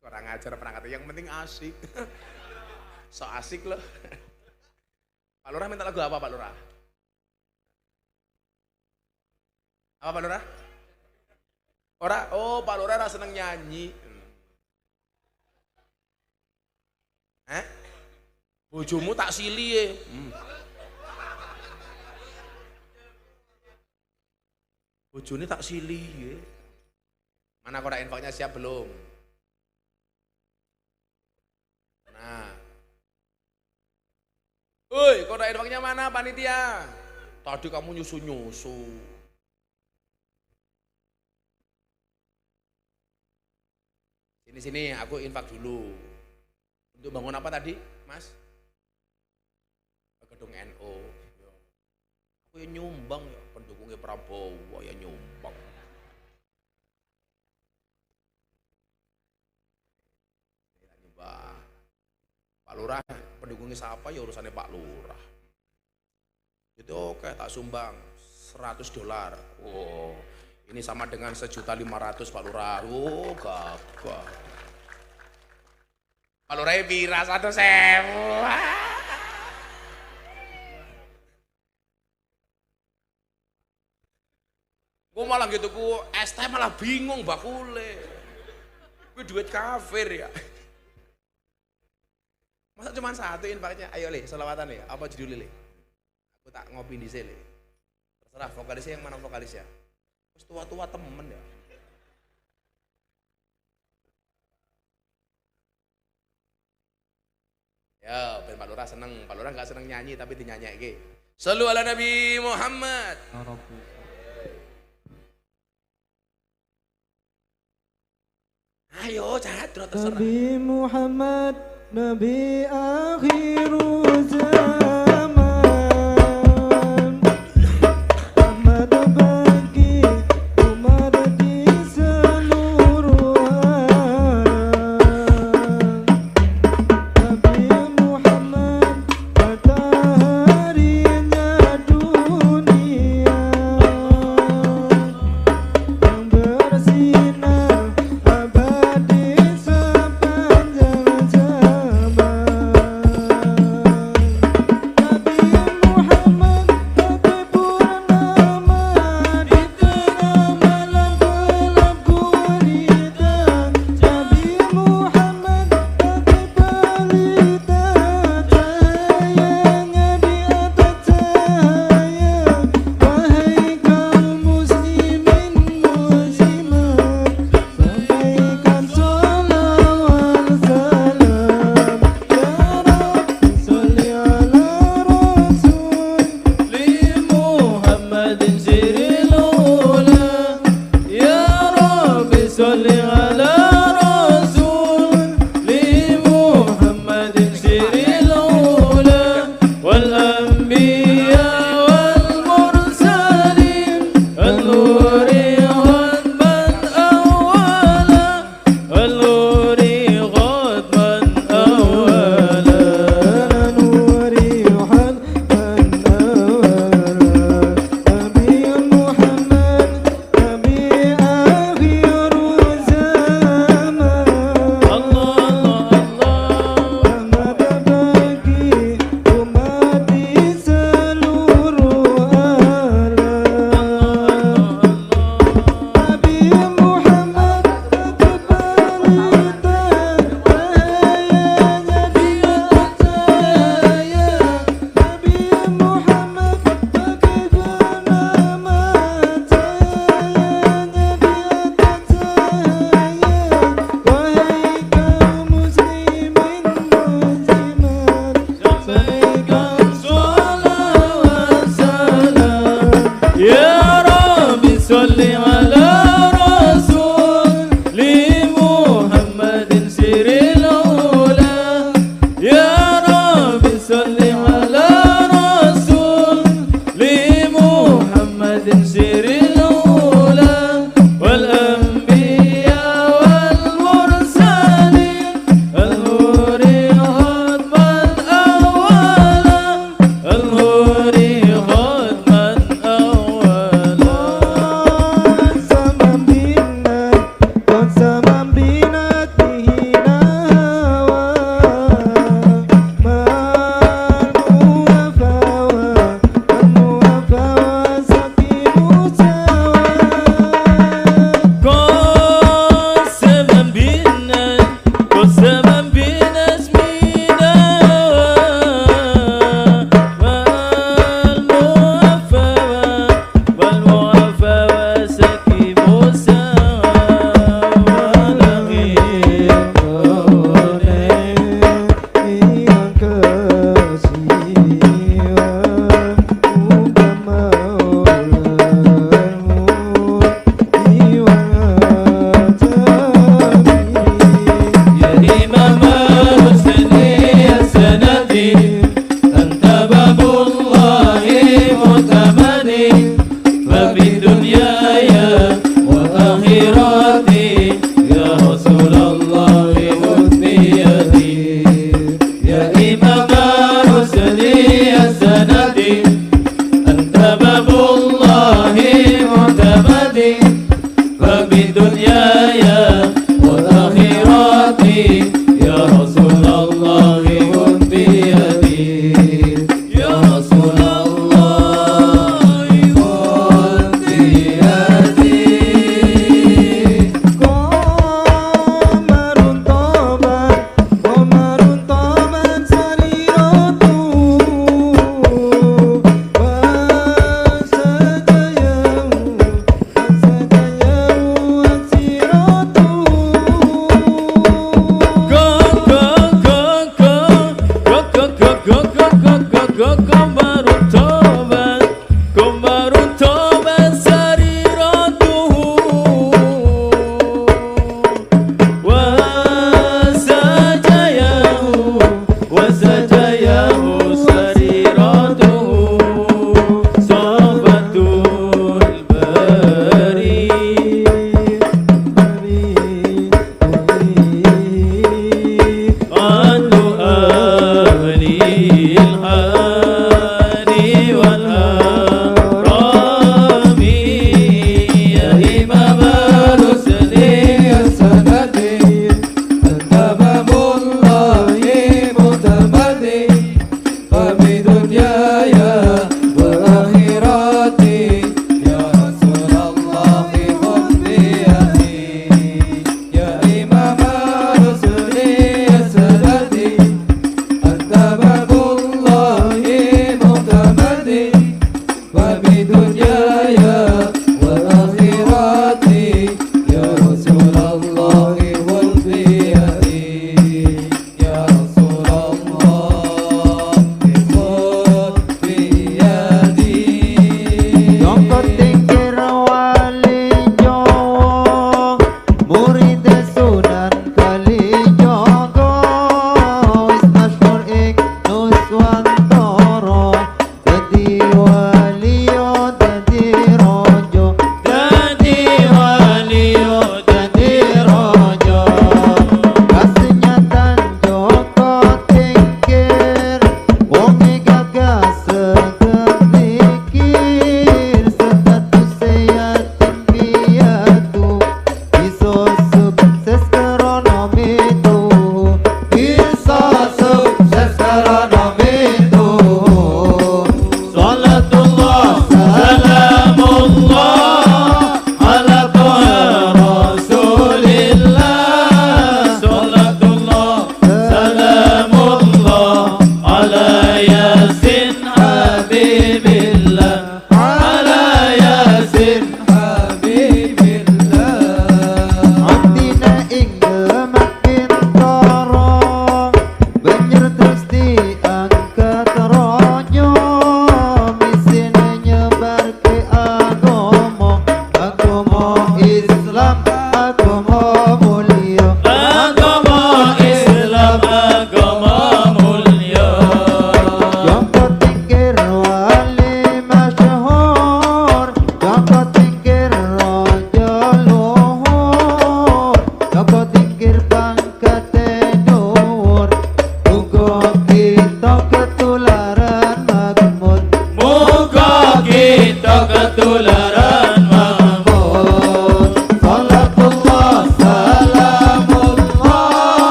Kurang ajar perangkat. Yang penting asik. So asik loh. Pak Lurah minta lagu apa Pak Lurah? Apa Pak Lurah? Pak Lurah seneng nyanyi. Bojomu tak sili ya. Bojone tak sili ya. Mana kotak infaknya siap belum? Nah. Woi, kotak infaknya mana panitia? Tadi kamu nyusu-nyusu. Sini aku infak dulu. Untuk bangun apa tadi, Mas? Gedung NU. Aku ya nyumbang ya, pendukungnya Prabowo ya nyumbang. Ya nyumbang. Pak Lurah pendukungnya siapa ya urusannya Pak Lurah. Itu oke, tak sumbang $100. Oh, ini sama dengan 1.500.000 Pak Lurah. Oh, gagah. Pak Lurah pira 1.000. Gue malah gitu, es teh malah bingung bakule. Gue duit kafir ya. Masa cuma satu infaknya? Ayo Le, selawatan Le. Apa judulnya Le? Aku tak ngopi di sini. Terserah vokalisnya yang mana vokalisnya. Terus tua-tua temen ya. Ya, ben Pak Lurah seneng. Pak Lurah nggak seneng nyanyi tapi dinyanyi. Shallu ala Nabi Muhammad. Ayo, jadro terserah. Nabi Muhammad, Nabi akhiru zaman. Ahmad bagi umat di seluruh alam. Nabi Muhammad, mataharinya dunia yang bersinar abadi sepanjang zaman.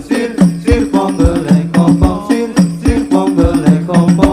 Sir, sir, ponggele kompong, sir, sir, ponggele kompong.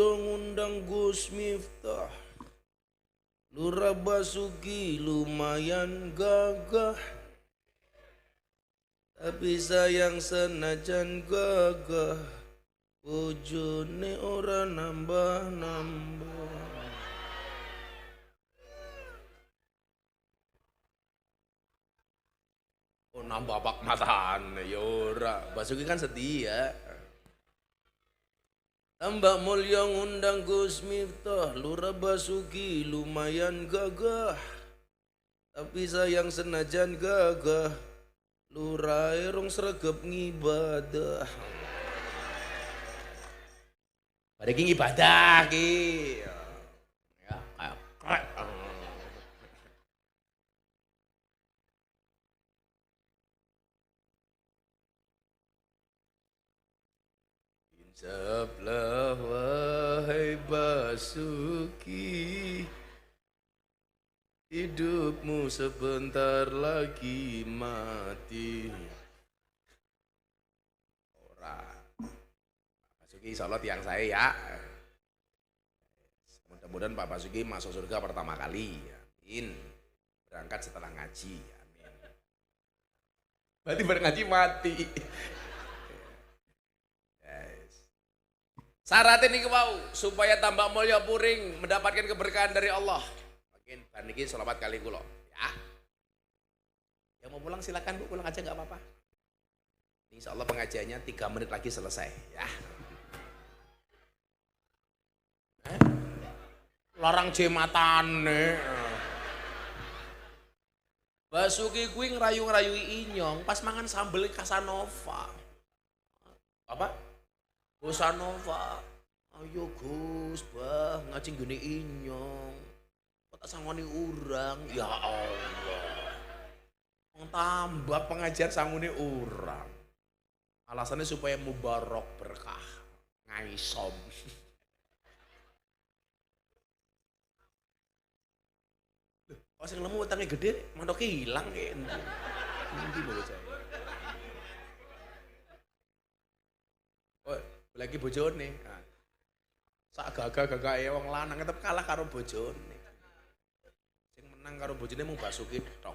Mulya ngundang Gus Miftah. Lurah Basuki lumayan gagah. Tapi sayang senajan gagah, bojone ora nambah-nambah. Oh nambah bak matan ya ora. Basuki kan setia. Tambah Mulya ngundang Gus Miftah, Lurah Basuki lumayan gagah. Tapi sayang senajan gagah, Lurah rong sregep ngibadah. Pada ki ngibadah ki. Ya, kayak Insaplah wahai Basuki, hidupmu sebentar lagi mati. Ora. Pak Basuki insyaallah tiang saya ya. Mudah-mudahan Pak Basuki masuk surga pertama kali. Amin. Berangkat setelah ngaji. Amin. Berarti ngaji mati. Syarat ini mau supaya tambah mulya puring mendapatkan keberkahan dari Allah. Makin baniki selamat kali kulo ya. Yang mau pulang silakan Bu, pulang aja nggak apa-apa. Insya Allah pengajiannya 3 menit lagi selesai ya. Larang jematane. Basuki kuwi ngerayu-ngerayui Inyong pas mangan sambel Casanova. Apa? Casanova, ayo Gus, bah ngaji gini Inyong, kok tak sangoni urang, ya Allah, tambah pengajian sangoni urang, alasannya supaya mubarok berkah, ngaisom. Kok sing lemu utangnya gede, mantok hilang kayak nanti baru saya. Lagi bojone. Nah, sak gagah-gagah ya wong lanang tetep kalah karo bojone. Sing menang karo bojone mung Basuki tok.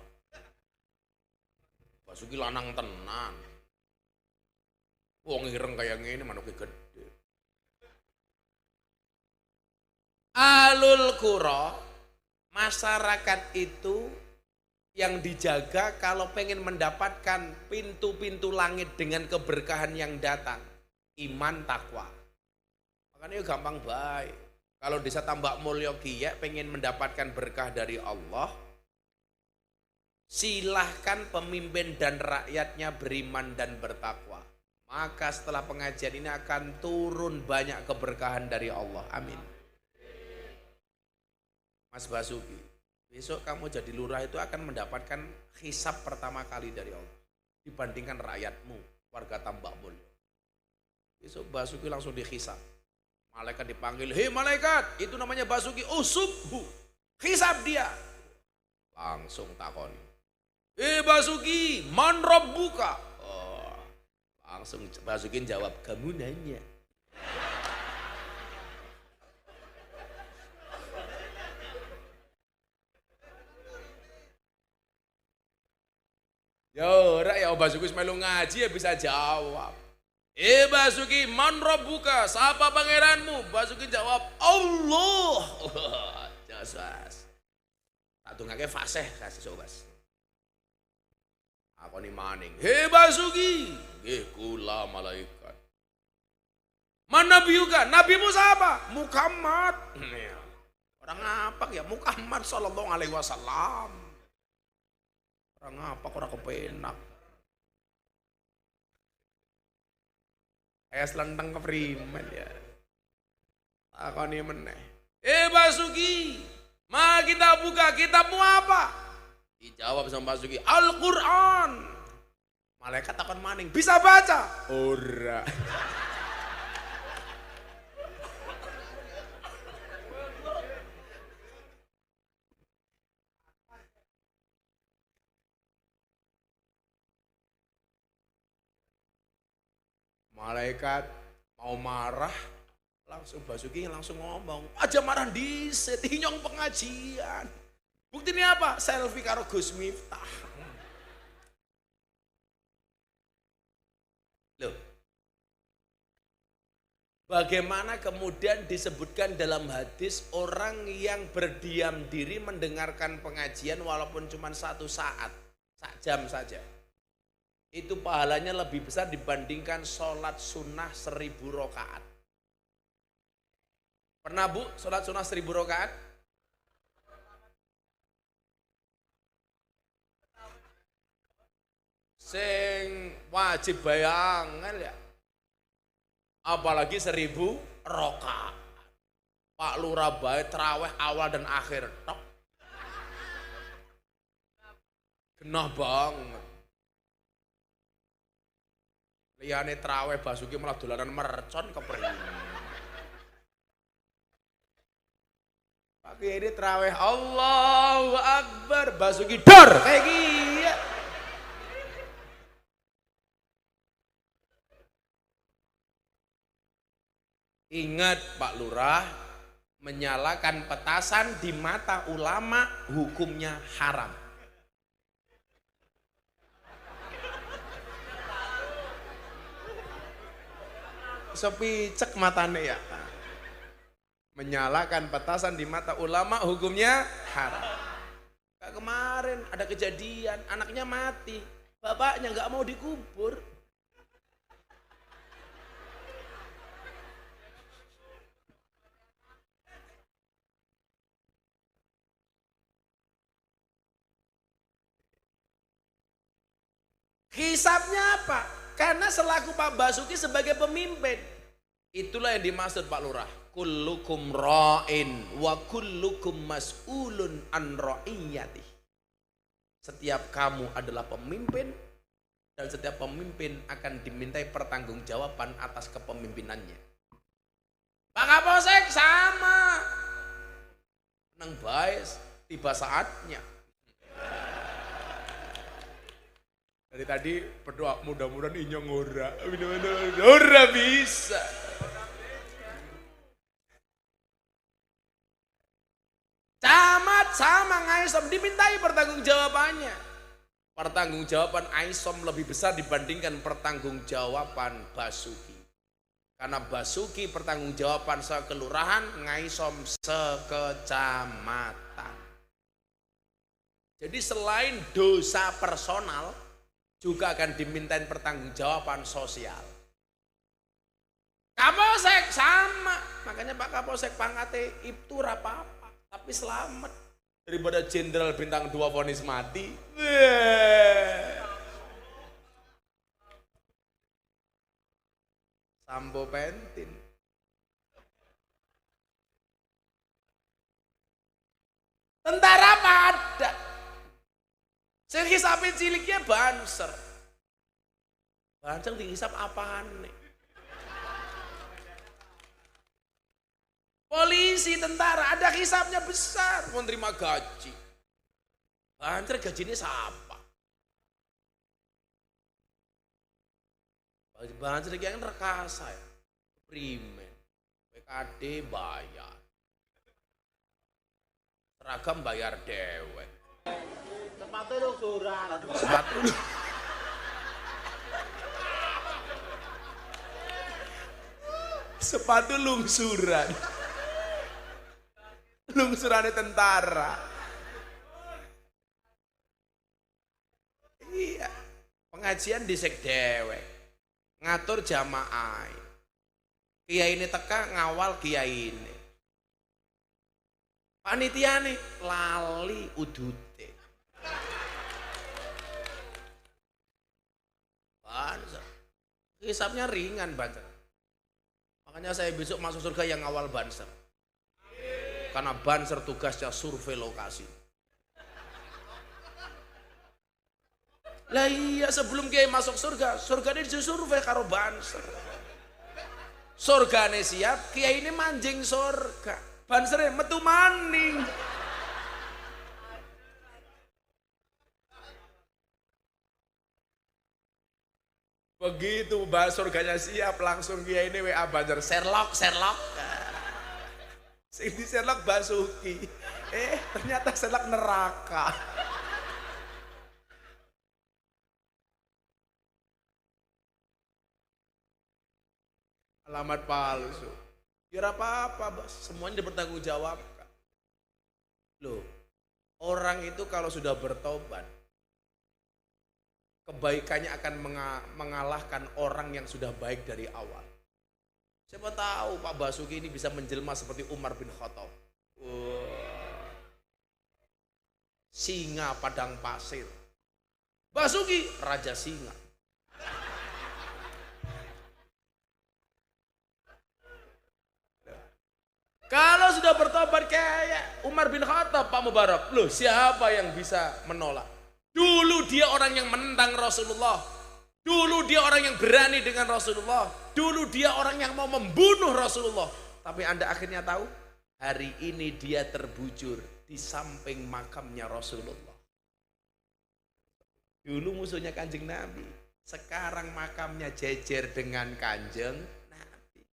Basuki lanang tenan. Wong ireng kaya ngene manuke gede. Alul qura, masyarakat itu yang dijaga kalau pengen mendapatkan pintu-pintu langit dengan keberkahan yang datang. Iman takwa. Makanya gampang baik. Kalau desa Tambak Mulya Kiye pengen mendapatkan berkah dari Allah, silahkan pemimpin dan rakyatnya beriman dan bertakwa. Maka setelah pengajian ini akan turun banyak keberkahan dari Allah. Amin. Mas Basuki, besok kamu jadi lurah itu akan mendapatkan hisab pertama kali dari Allah dibandingkan rakyatmu, warga Tambak Mulya. Besok Basuki langsung dihisab. Malaikat dipanggil, hei malaikat, itu namanya Basuki, usubhu, hisab dia. Langsung takoni, hei Basuki, man rabbuka. Oh, langsung Basuki jawab, kamu nanya. Yo, ya Basuki melu ngaji ya bisa jawab. Basuki, man rabbuka, siapa pangeranmu? Basuki jawab, Allah. Jasas. Tak tungake fasih kasih sobas. Aku nih maning. Basuki, kula malaikat. Man nabiyuka, nabimu siapa? Muhammad. Orang apa ya? Muhammad sallallahu alaihi wasallam. Orang apa orang kepenak. Kayak selentang keprimen ya. Aku nih meneh. Basuki, mari kita buka kitabmu apa? Dijawab sama Basuki, Al-Quran. Malaikat takon maning, bisa baca? Ora. Malaikat mau marah Langsung Basuki langsung ngomong, aja marah diset, inyong pengajian. Buktinya apa? Selfie karo Gus Miftah. Loh. Bagaimana kemudian disebutkan dalam hadis orang yang berdiam diri mendengarkan pengajian walaupun cuma 1 saat, 1 jam saja. Itu pahalanya lebih besar dibandingkan sholat sunnah 1000 rakaat. Pernah Bu sholat sunnah 1000 rakaat? Sing wajib bayangan ya. Apalagi 1000 rakaat. Pak Lurah bae traweh awal dan akhir tok. Genah banget. Liyane traweh Basuki malah dolanan mercon kepriye. Pak Kiai ini traweh Allahu Akbar, Basuki dor kayak gini. Ingat Pak Lurah, menyalakan petasan di mata ulama hukumnya haram. Sepicek matane ya. Menyalakan petasan di mata ulama hukumnya haram. Kayak kemarin ada kejadian, anaknya mati, bapaknya nggak mau dikubur. Hisabnya apa? Karena selaku Pak Basuki sebagai pemimpin. Itulah yang dimaksud Pak Lurah. Kullukum ra'in wa kullukum mas'ulun an ra'iyati. Setiap kamu adalah pemimpin dan setiap pemimpin akan dimintai pertanggungjawaban atas kepemimpinannya. Pak Kapolsek sama. Nang baik tiba saatnya. Dari tadi berdoa mudah-mudahan inyong ora bisa. Camat sama Ngaisom dimintai pertanggungjawabannya. Pertanggungjawaban Aisom lebih besar dibandingkan pertanggungjawaban Basuki. Karena Basuki pertanggungjawaban sekelurahan, Ngaisom sekecamatan. Jadi selain dosa personal, juga akan dimintain pertanggungjawaban sosial. Kapolsek sama, makanya Pak Kapolsek pangkatnya itu apa-apa, tapi selamat daripada jenderal bintang 2 vonis mati. Sambo pentin. Tentara pada. Sing hisapin ciliknya Banser. Banser dihisap apaan nih? Polisi, tentara, ada hisapnya besar, mau terima gaji. Banser gajinya siapa? Banser yang rekasa ya, primen, PKD bayar, seragam bayar dewek. Sepatu lungsuran. Sepatu lungsuran. Lungsurannya tentara. Iya. Pengajian disek dewek. Ngatur jamaah. Kiai ini teka ngawal kiai ini. Panitia nih lali udute. Banser. Hisapnya ringan Banser. Makanya saya besok masuk surga yang awal Banser. Karena Banser tugasnya survei lokasi. Lah iya sebelum Kiai masuk surga, surga ini disurvei karo Banser. Surgane siap, Kiai ini manjing surga. Banser metu maning. Begitu bahas surganya siap, langsung Kiai ini WA Banser, Sherlock. Sing diselok Basuki. Ternyata selok neraka. Alamat palsu. Ya apa-apa, Bos. Semuanya dipertanggungjawabkan. Loh, orang itu kalau sudah bertobat, kebaikannya akan mengalahkan orang yang sudah baik dari awal. Siapa tahu Pak Basuki ini bisa menjelma seperti Umar bin Khattab. Singa padang pasir. Basuki raja singa. Kalau sudah bertobat kayak Umar bin Khattab, Pak Mubarak, loh siapa yang bisa menolak? Dulu dia orang yang menentang Rasulullah. Dulu dia orang yang berani dengan Rasulullah. Dulu dia orang yang mau membunuh Rasulullah. Tapi Anda akhirnya tahu, hari ini dia terbujur di samping makamnya Rasulullah. Dulu musuhnya Kanjeng Nabi, sekarang makamnya jejer dengan Kanjeng Nabi.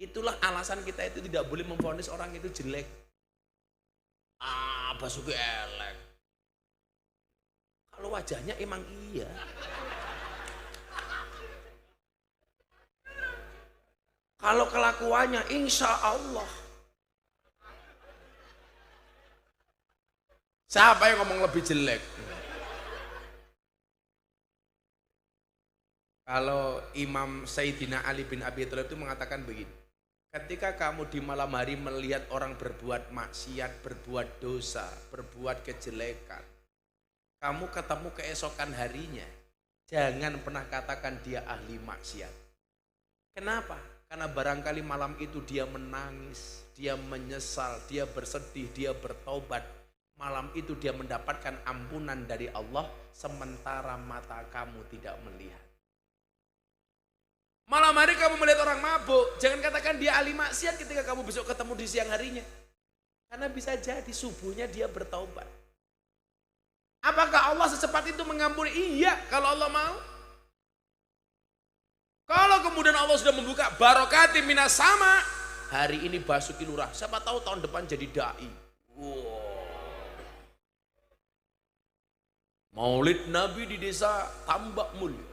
Itulah alasan kita itu tidak boleh memvonis orang itu jelek. Basuki elek. Kalau wajahnya emang iya. Kalau kelakuannya insya Allah. Siapa yang ngomong lebih jelek? Kalau Imam Sayyidina Ali bin Abi Thalib itu mengatakan begini, ketika kamu di malam hari melihat orang berbuat maksiat, berbuat dosa, berbuat kejelekan, kamu ketemu keesokan harinya, jangan pernah katakan dia ahli maksiat. Kenapa? Karena barangkali malam itu dia menangis, dia menyesal, dia bersedih, dia bertobat. Malam itu dia mendapatkan ampunan dari Allah, sementara mata kamu tidak melihat. Malam hari kamu melihat orang mabuk, jangan katakan dia ahli maksiat ketika kamu besok ketemu di siang harinya. Karena bisa jadi subuhnya dia bertaubat. Apakah Allah secepat itu mengampuni? Iya, kalau Allah mau. Kalau kemudian Allah sudah membuka barokati minas sama, hari ini Basuki lurah, siapa tahu tahun depan jadi dai. Wow. Maulid Nabi di desa Tambak Mulyo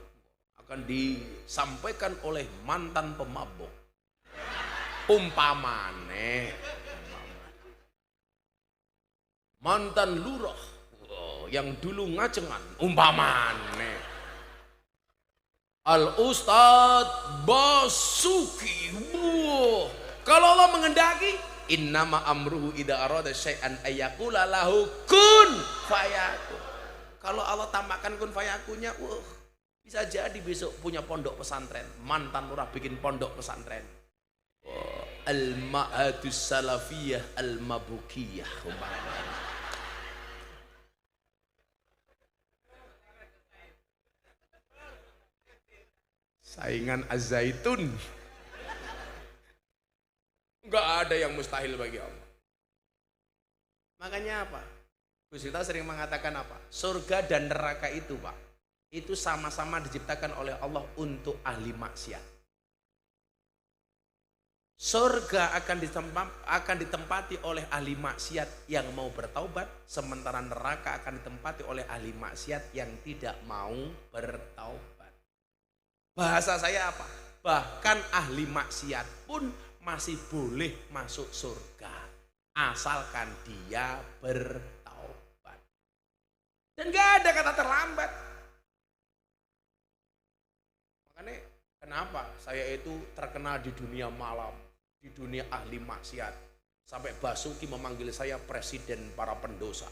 akan disampaikan oleh mantan pemabuk. Umpamane mantan lurah yang dulu ngacengan, umpamane Al Ustadz Basuki. Kalau Allah mengendaki, innama amruhu idza arada syai'an ayyaqula lahu kun fayakun. Kalau Allah tambahkan kun fayakunnya, bisa jadi besok punya pondok pesantren. Mantan lurah bikin pondok pesantren. Al-Ma'hadus Salafiyah Al-Mabukiyah. Saingan Az-Zaitun. Enggak ada yang mustahil bagi Allah. Makanya apa? Gus kita sering mengatakan apa? Surga dan neraka itu Pak, itu sama-sama diciptakan oleh Allah untuk ahli maksiat. Surga akan ditempati oleh ahli maksiat yang mau bertaubat, sementara neraka akan ditempati oleh ahli maksiat yang tidak mau bertaubat. Bahasa saya apa? Bahkan ahli maksiat pun masih boleh masuk surga asalkan dia bertaubat. Dan gak ada kata terlambat. Makanya kenapa saya itu terkenal di dunia malam, di dunia ahli maksiat, sampai Basuki memanggil saya presiden para pendosa.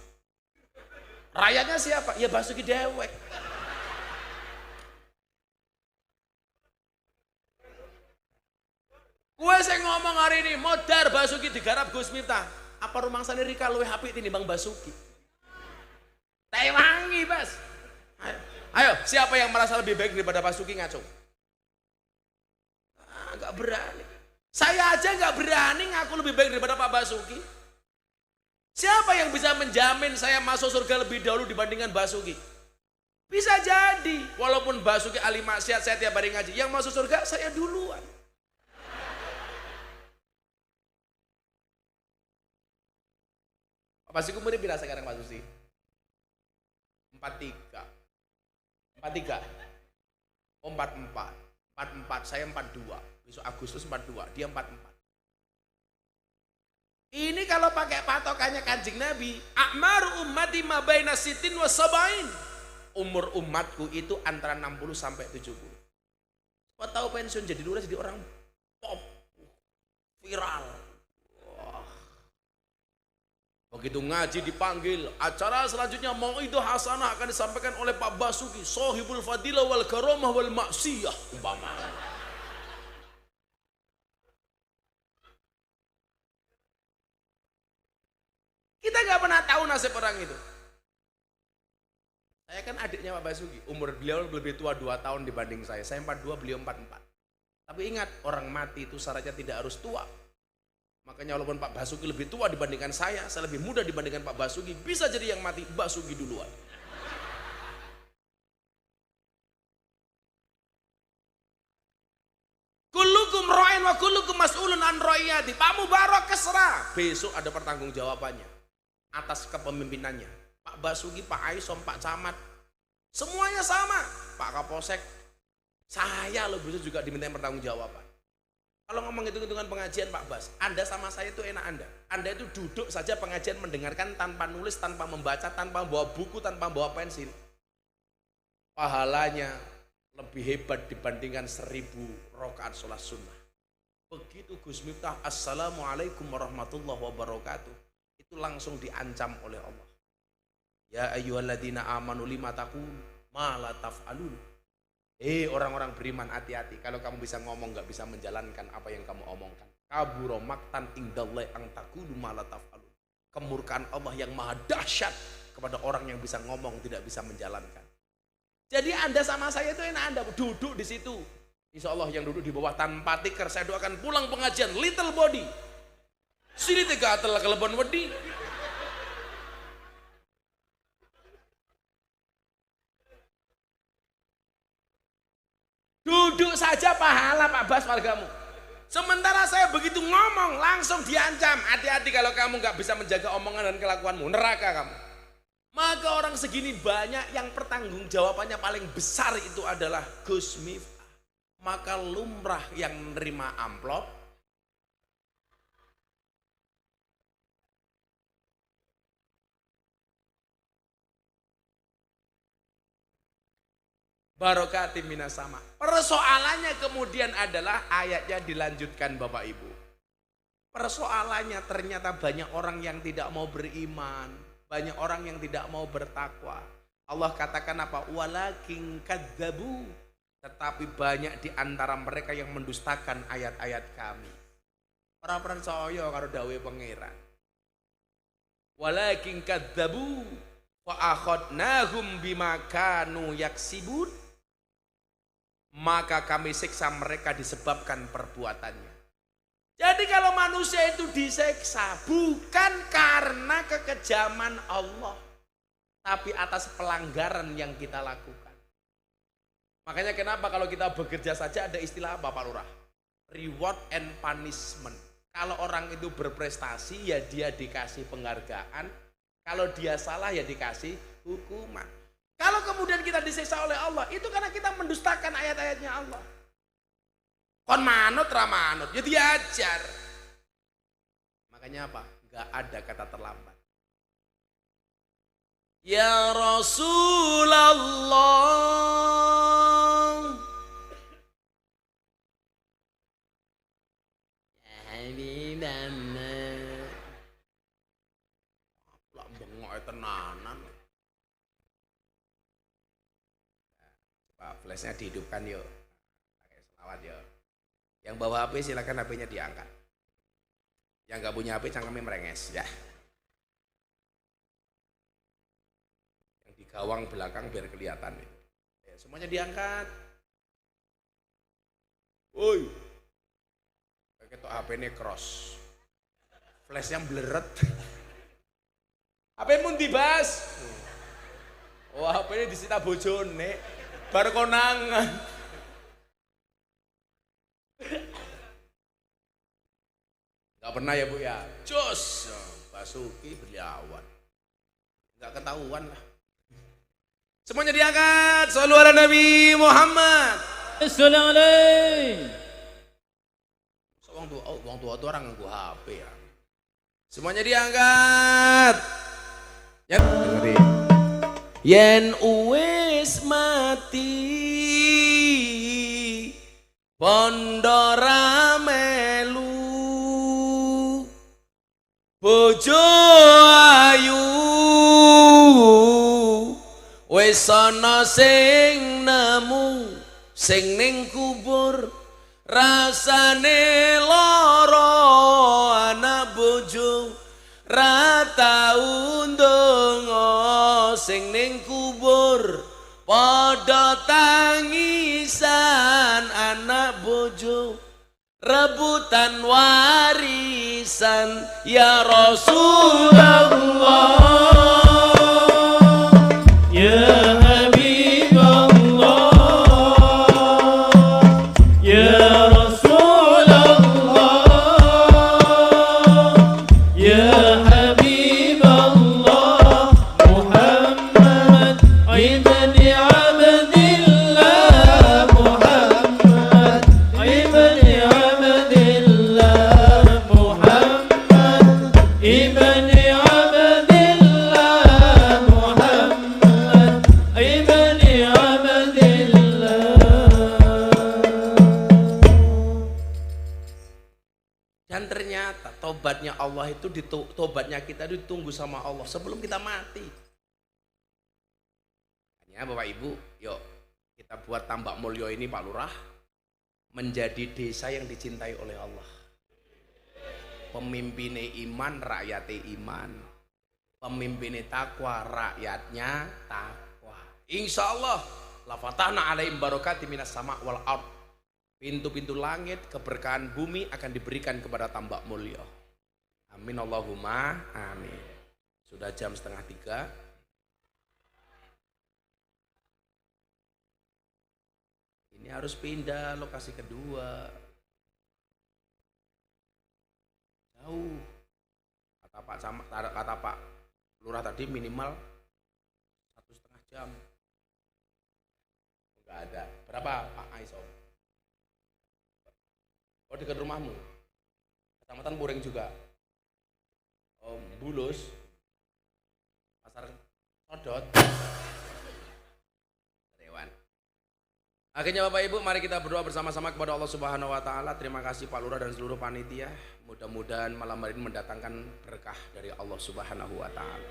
Rakyatnya siapa? Ya Basuki dewek. Gue saya ngomong hari ini modar Basuki digarap Gus Miftah. Apa rumangsane Rika luwih apik tinimbang Basuki? Wangi Bas. Ayo, siapa yang merasa lebih baik daripada Basuki ngaco? Gak berani. Saya aja gak berani ngaku lebih baik daripada Pak Basuki. Siapa yang bisa menjamin saya masuk surga lebih dahulu dibandingkan Basuki? Bisa jadi, walaupun Basuki ahli maksiat, saya tiap hari ngaji, yang masuk surga saya duluan. Pak Basuki umurnya berapa sekarang Pak Susi? 43. 43. Oh 44. 44, saya 42. Besok Agustus 42, dia 44. Ini kalau pakai patokannya Kanjeng Nabi, a'maru ummati ma baina sitin wa sabain. Umur umatku itu antara 60 sampai 70. Kau tahu pensiun jadi lurus jadi orang pop, viral. Wah. Begitu ngaji dipanggil, acara selanjutnya Mau'idhah Hasanah akan disampaikan oleh Pak Basuki, Sohibul Fadilah wal Karamah wal Maksiyah umpama. Kita nggak pernah tahu nasib orang itu. Saya kan adiknya Pak Basuki, umur beliau lebih tua 2 tahun dibanding saya 42, beliau 44. Tapi ingat, orang mati itu syaratnya tidak harus tua. Makanya walaupun Pak Basuki lebih tua dibandingkan saya lebih muda dibandingkan Pak Basuki, bisa jadi yang mati Basuki duluan. Kullukum ra'in wa kullukum mas'ulun an ra'iyati. Pak Mubarak keserah, besok ada pertanggungjawabannya atas kepemimpinannya. Pak Basuki, Pak Aisom, Pak Camat, semuanya sama. Pak Kapolsek, saya loh besok juga dimintain pertanggungjawaban. Kalau ngomong hitung-hitungan pengajian Pak Bas, Anda sama saya itu enak Anda. Anda itu duduk saja pengajian mendengarkan tanpa nulis, tanpa membaca, tanpa bawa buku, tanpa bawa pensil. Pahalanya lebih hebat dibandingkan 1000 rakaat sholat sunnah. Begitu Gus Miftah, Assalamualaikum warahmatullahi wabarakatuh, itu langsung diancam oleh Allah. Ya ayyuhalladzina amanu lima taqul ma la taf'alun. Orang-orang beriman, hati-hati kalau kamu bisa ngomong gak bisa menjalankan apa yang kamu omongkan. Kabura maktan indallahi ang taqulu ma la taf'alun. Kemurkaan Allah yang maha dahsyat kepada orang yang bisa ngomong tidak bisa menjalankan. Jadi Anda sama saya itu enak, Anda duduk di situ. Insya Allah yang duduk di bawah tanpa tikar, saya doakan pulang pengajian little body. Sini tiga atel kelebon wedi. Duduk saja pahala Pak Bas wargamu. Sementara saya begitu ngomong langsung diancam. Hati-hati kalau kamu nggak bisa menjaga omongan dan kelakuanmu, neraka kamu. Maka orang segini banyak yang pertanggung jawabannya paling besar itu adalah Gus Miftah. Maka lumrah yang menerima amplop barokatim minas sama. Persoalannya kemudian adalah ayatnya dilanjutkan Bapak Ibu. Persoalannya ternyata banyak orang yang tidak mau beriman, banyak orang yang tidak mau bertakwa. Allah katakan apa? Walakin kadzabu. Tetapi banyak di antara mereka yang mendustakan ayat-ayat kami. Orang percaya karo dawe pangeran. Walakin kadzabu fa akhadnahum bima kanu yaksibun. Maka kami siksa mereka disebabkan perbuatannya. Jadi kalau manusia itu disiksa bukan karena kekejaman Allah, tapi atas pelanggaran yang kita lakukan. Makanya kenapa kalau kita bekerja saja ada istilah apa Pak Lurah? Reward and punishment. Kalau orang itu berprestasi ya dia dikasih penghargaan, kalau dia salah ya dikasih hukuman. Kalau kemudian kita disiksa oleh Allah, itu karena kita mendustakan ayat-ayatnya Allah. Kon manut ramanut, ya diajar. Makanya apa? Gak ada kata terlambat. Ya Rasulullah, lah bengok tenanan. Pak, flashnya dihidupkan yuk. Pakai selawat yuk. Yang bawa HP silakan HP-nya diangkat. Yang nggak punya HP cangkemnya merenges ya. Yang di gawang belakang biar kelihatan. Ya, semuanya diangkat. Woi. Pakai HP-nya cross. Flashnya bleret. HP-mu dibas. Oh, HP-nya disita bojone. Baru konangan. Gak pernah ya Bu ya. Jos. Basuki Beliawan. Enggak ketahuan lah. Semuanya diangkat. Shallu ala Nabi Muhammad. Assalamualaikum. Wong tua itu orang nganggo HP ya. Semuanya diangkat. Ya, dengerin. Yen uwis mati bondo ra melu bojo ayu wis ana sing nemu sing ning kubur rasane lara anak bojo ra tau ndonga sing ning kubur padha tangisan anak bojo rebutan warisan ya Rasulullah Ya Habibullah, Ya Rasulullah, Ya Habibullah, Muhammad ibn Abdillah, Muhammad ibn Abdillah, Muhammad ibn Abdillah, Muhammad ibn Abdillah. dan ternyata tobatnya Allah itu tobatnya kita itu ditunggu sama Allah sebelum kita mati. Ya Bapak Ibu, yuk kita buat Tambak Mulyo ini Pak Lurah menjadi desa yang dicintai oleh Allah. Pemimpinnya iman, rakyatnya iman. Pemimpinnya takwa, rakyatnya takwa. Insya Allah la fatahna alaihim barakati minas sama wal ard. Pintu-pintu langit, keberkahan bumi akan diberikan kepada Tambak Mulyo. Amin Allahumma amin. Sudah jam 2:30. Ini harus pindah lokasi kedua. Jauh. Kata Pak Lurah tadi minimal 1,5 jam. Enggak ada. Berapa Pak Aisom? Oh dekat rumahmu. Kecamatan Puring juga. Oh Bulus. Pasar Sodot. Rewan. Akhirnya Bapak Ibu, mari kita berdoa bersama-sama kepada Allah Subhanahu wa taala. Terima kasih Pak Lurah dan seluruh panitia. Mudah-mudahan malam hari ini mendatangkan berkah dari Allah Subhanahu wa taala.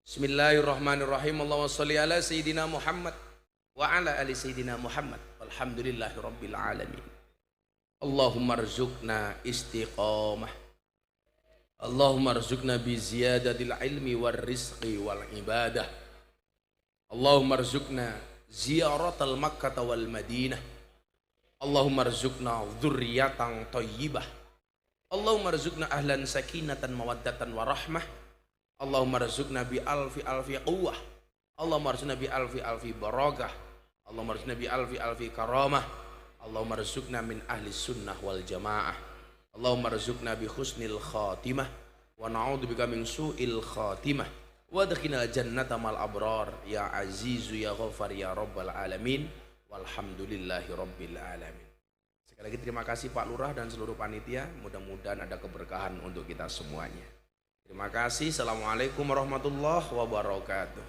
Bismillahirrahmanirrahim. Allahumma shalli ala sayyidina Muhammad wa ala ali sayyidina Muhammad. Walhamdulillahirabbil alamin. Allahumma rzuqna istiqamah. Allahumma rzuqna bi ziyadatil ilmi war rizqi wal ibadah. Allahumma rzuqna ziyaratal Makkah wal Madinah. Allahumma rzuqna dzurriyyatan thayyibah. Allahumma rzuqna ahlan sakinatan mawaddatan warahmah. Allahumma rzuqna bi alfi quwwah. Allahumma rzuqna bi alfi barakah. Allahumma rzuqna bi alfi karamah. Allahumma rzuqna min ahli sunnah wal jamaah. Allahumma rzuqna bi husnil khatimah wa na'udzubika min su'il khatimah. Wadkhilna jannata mal abrar ya azizu ya ghafar ya rabbal alamin. Walhamdulillahi rabbil alamin. Sekali lagi terima kasih Pak Lurah dan seluruh panitia. Mudah-mudahan ada keberkahan untuk kita semuanya. Terima kasih. Assalamualaikum warahmatullahi wabarakatuh.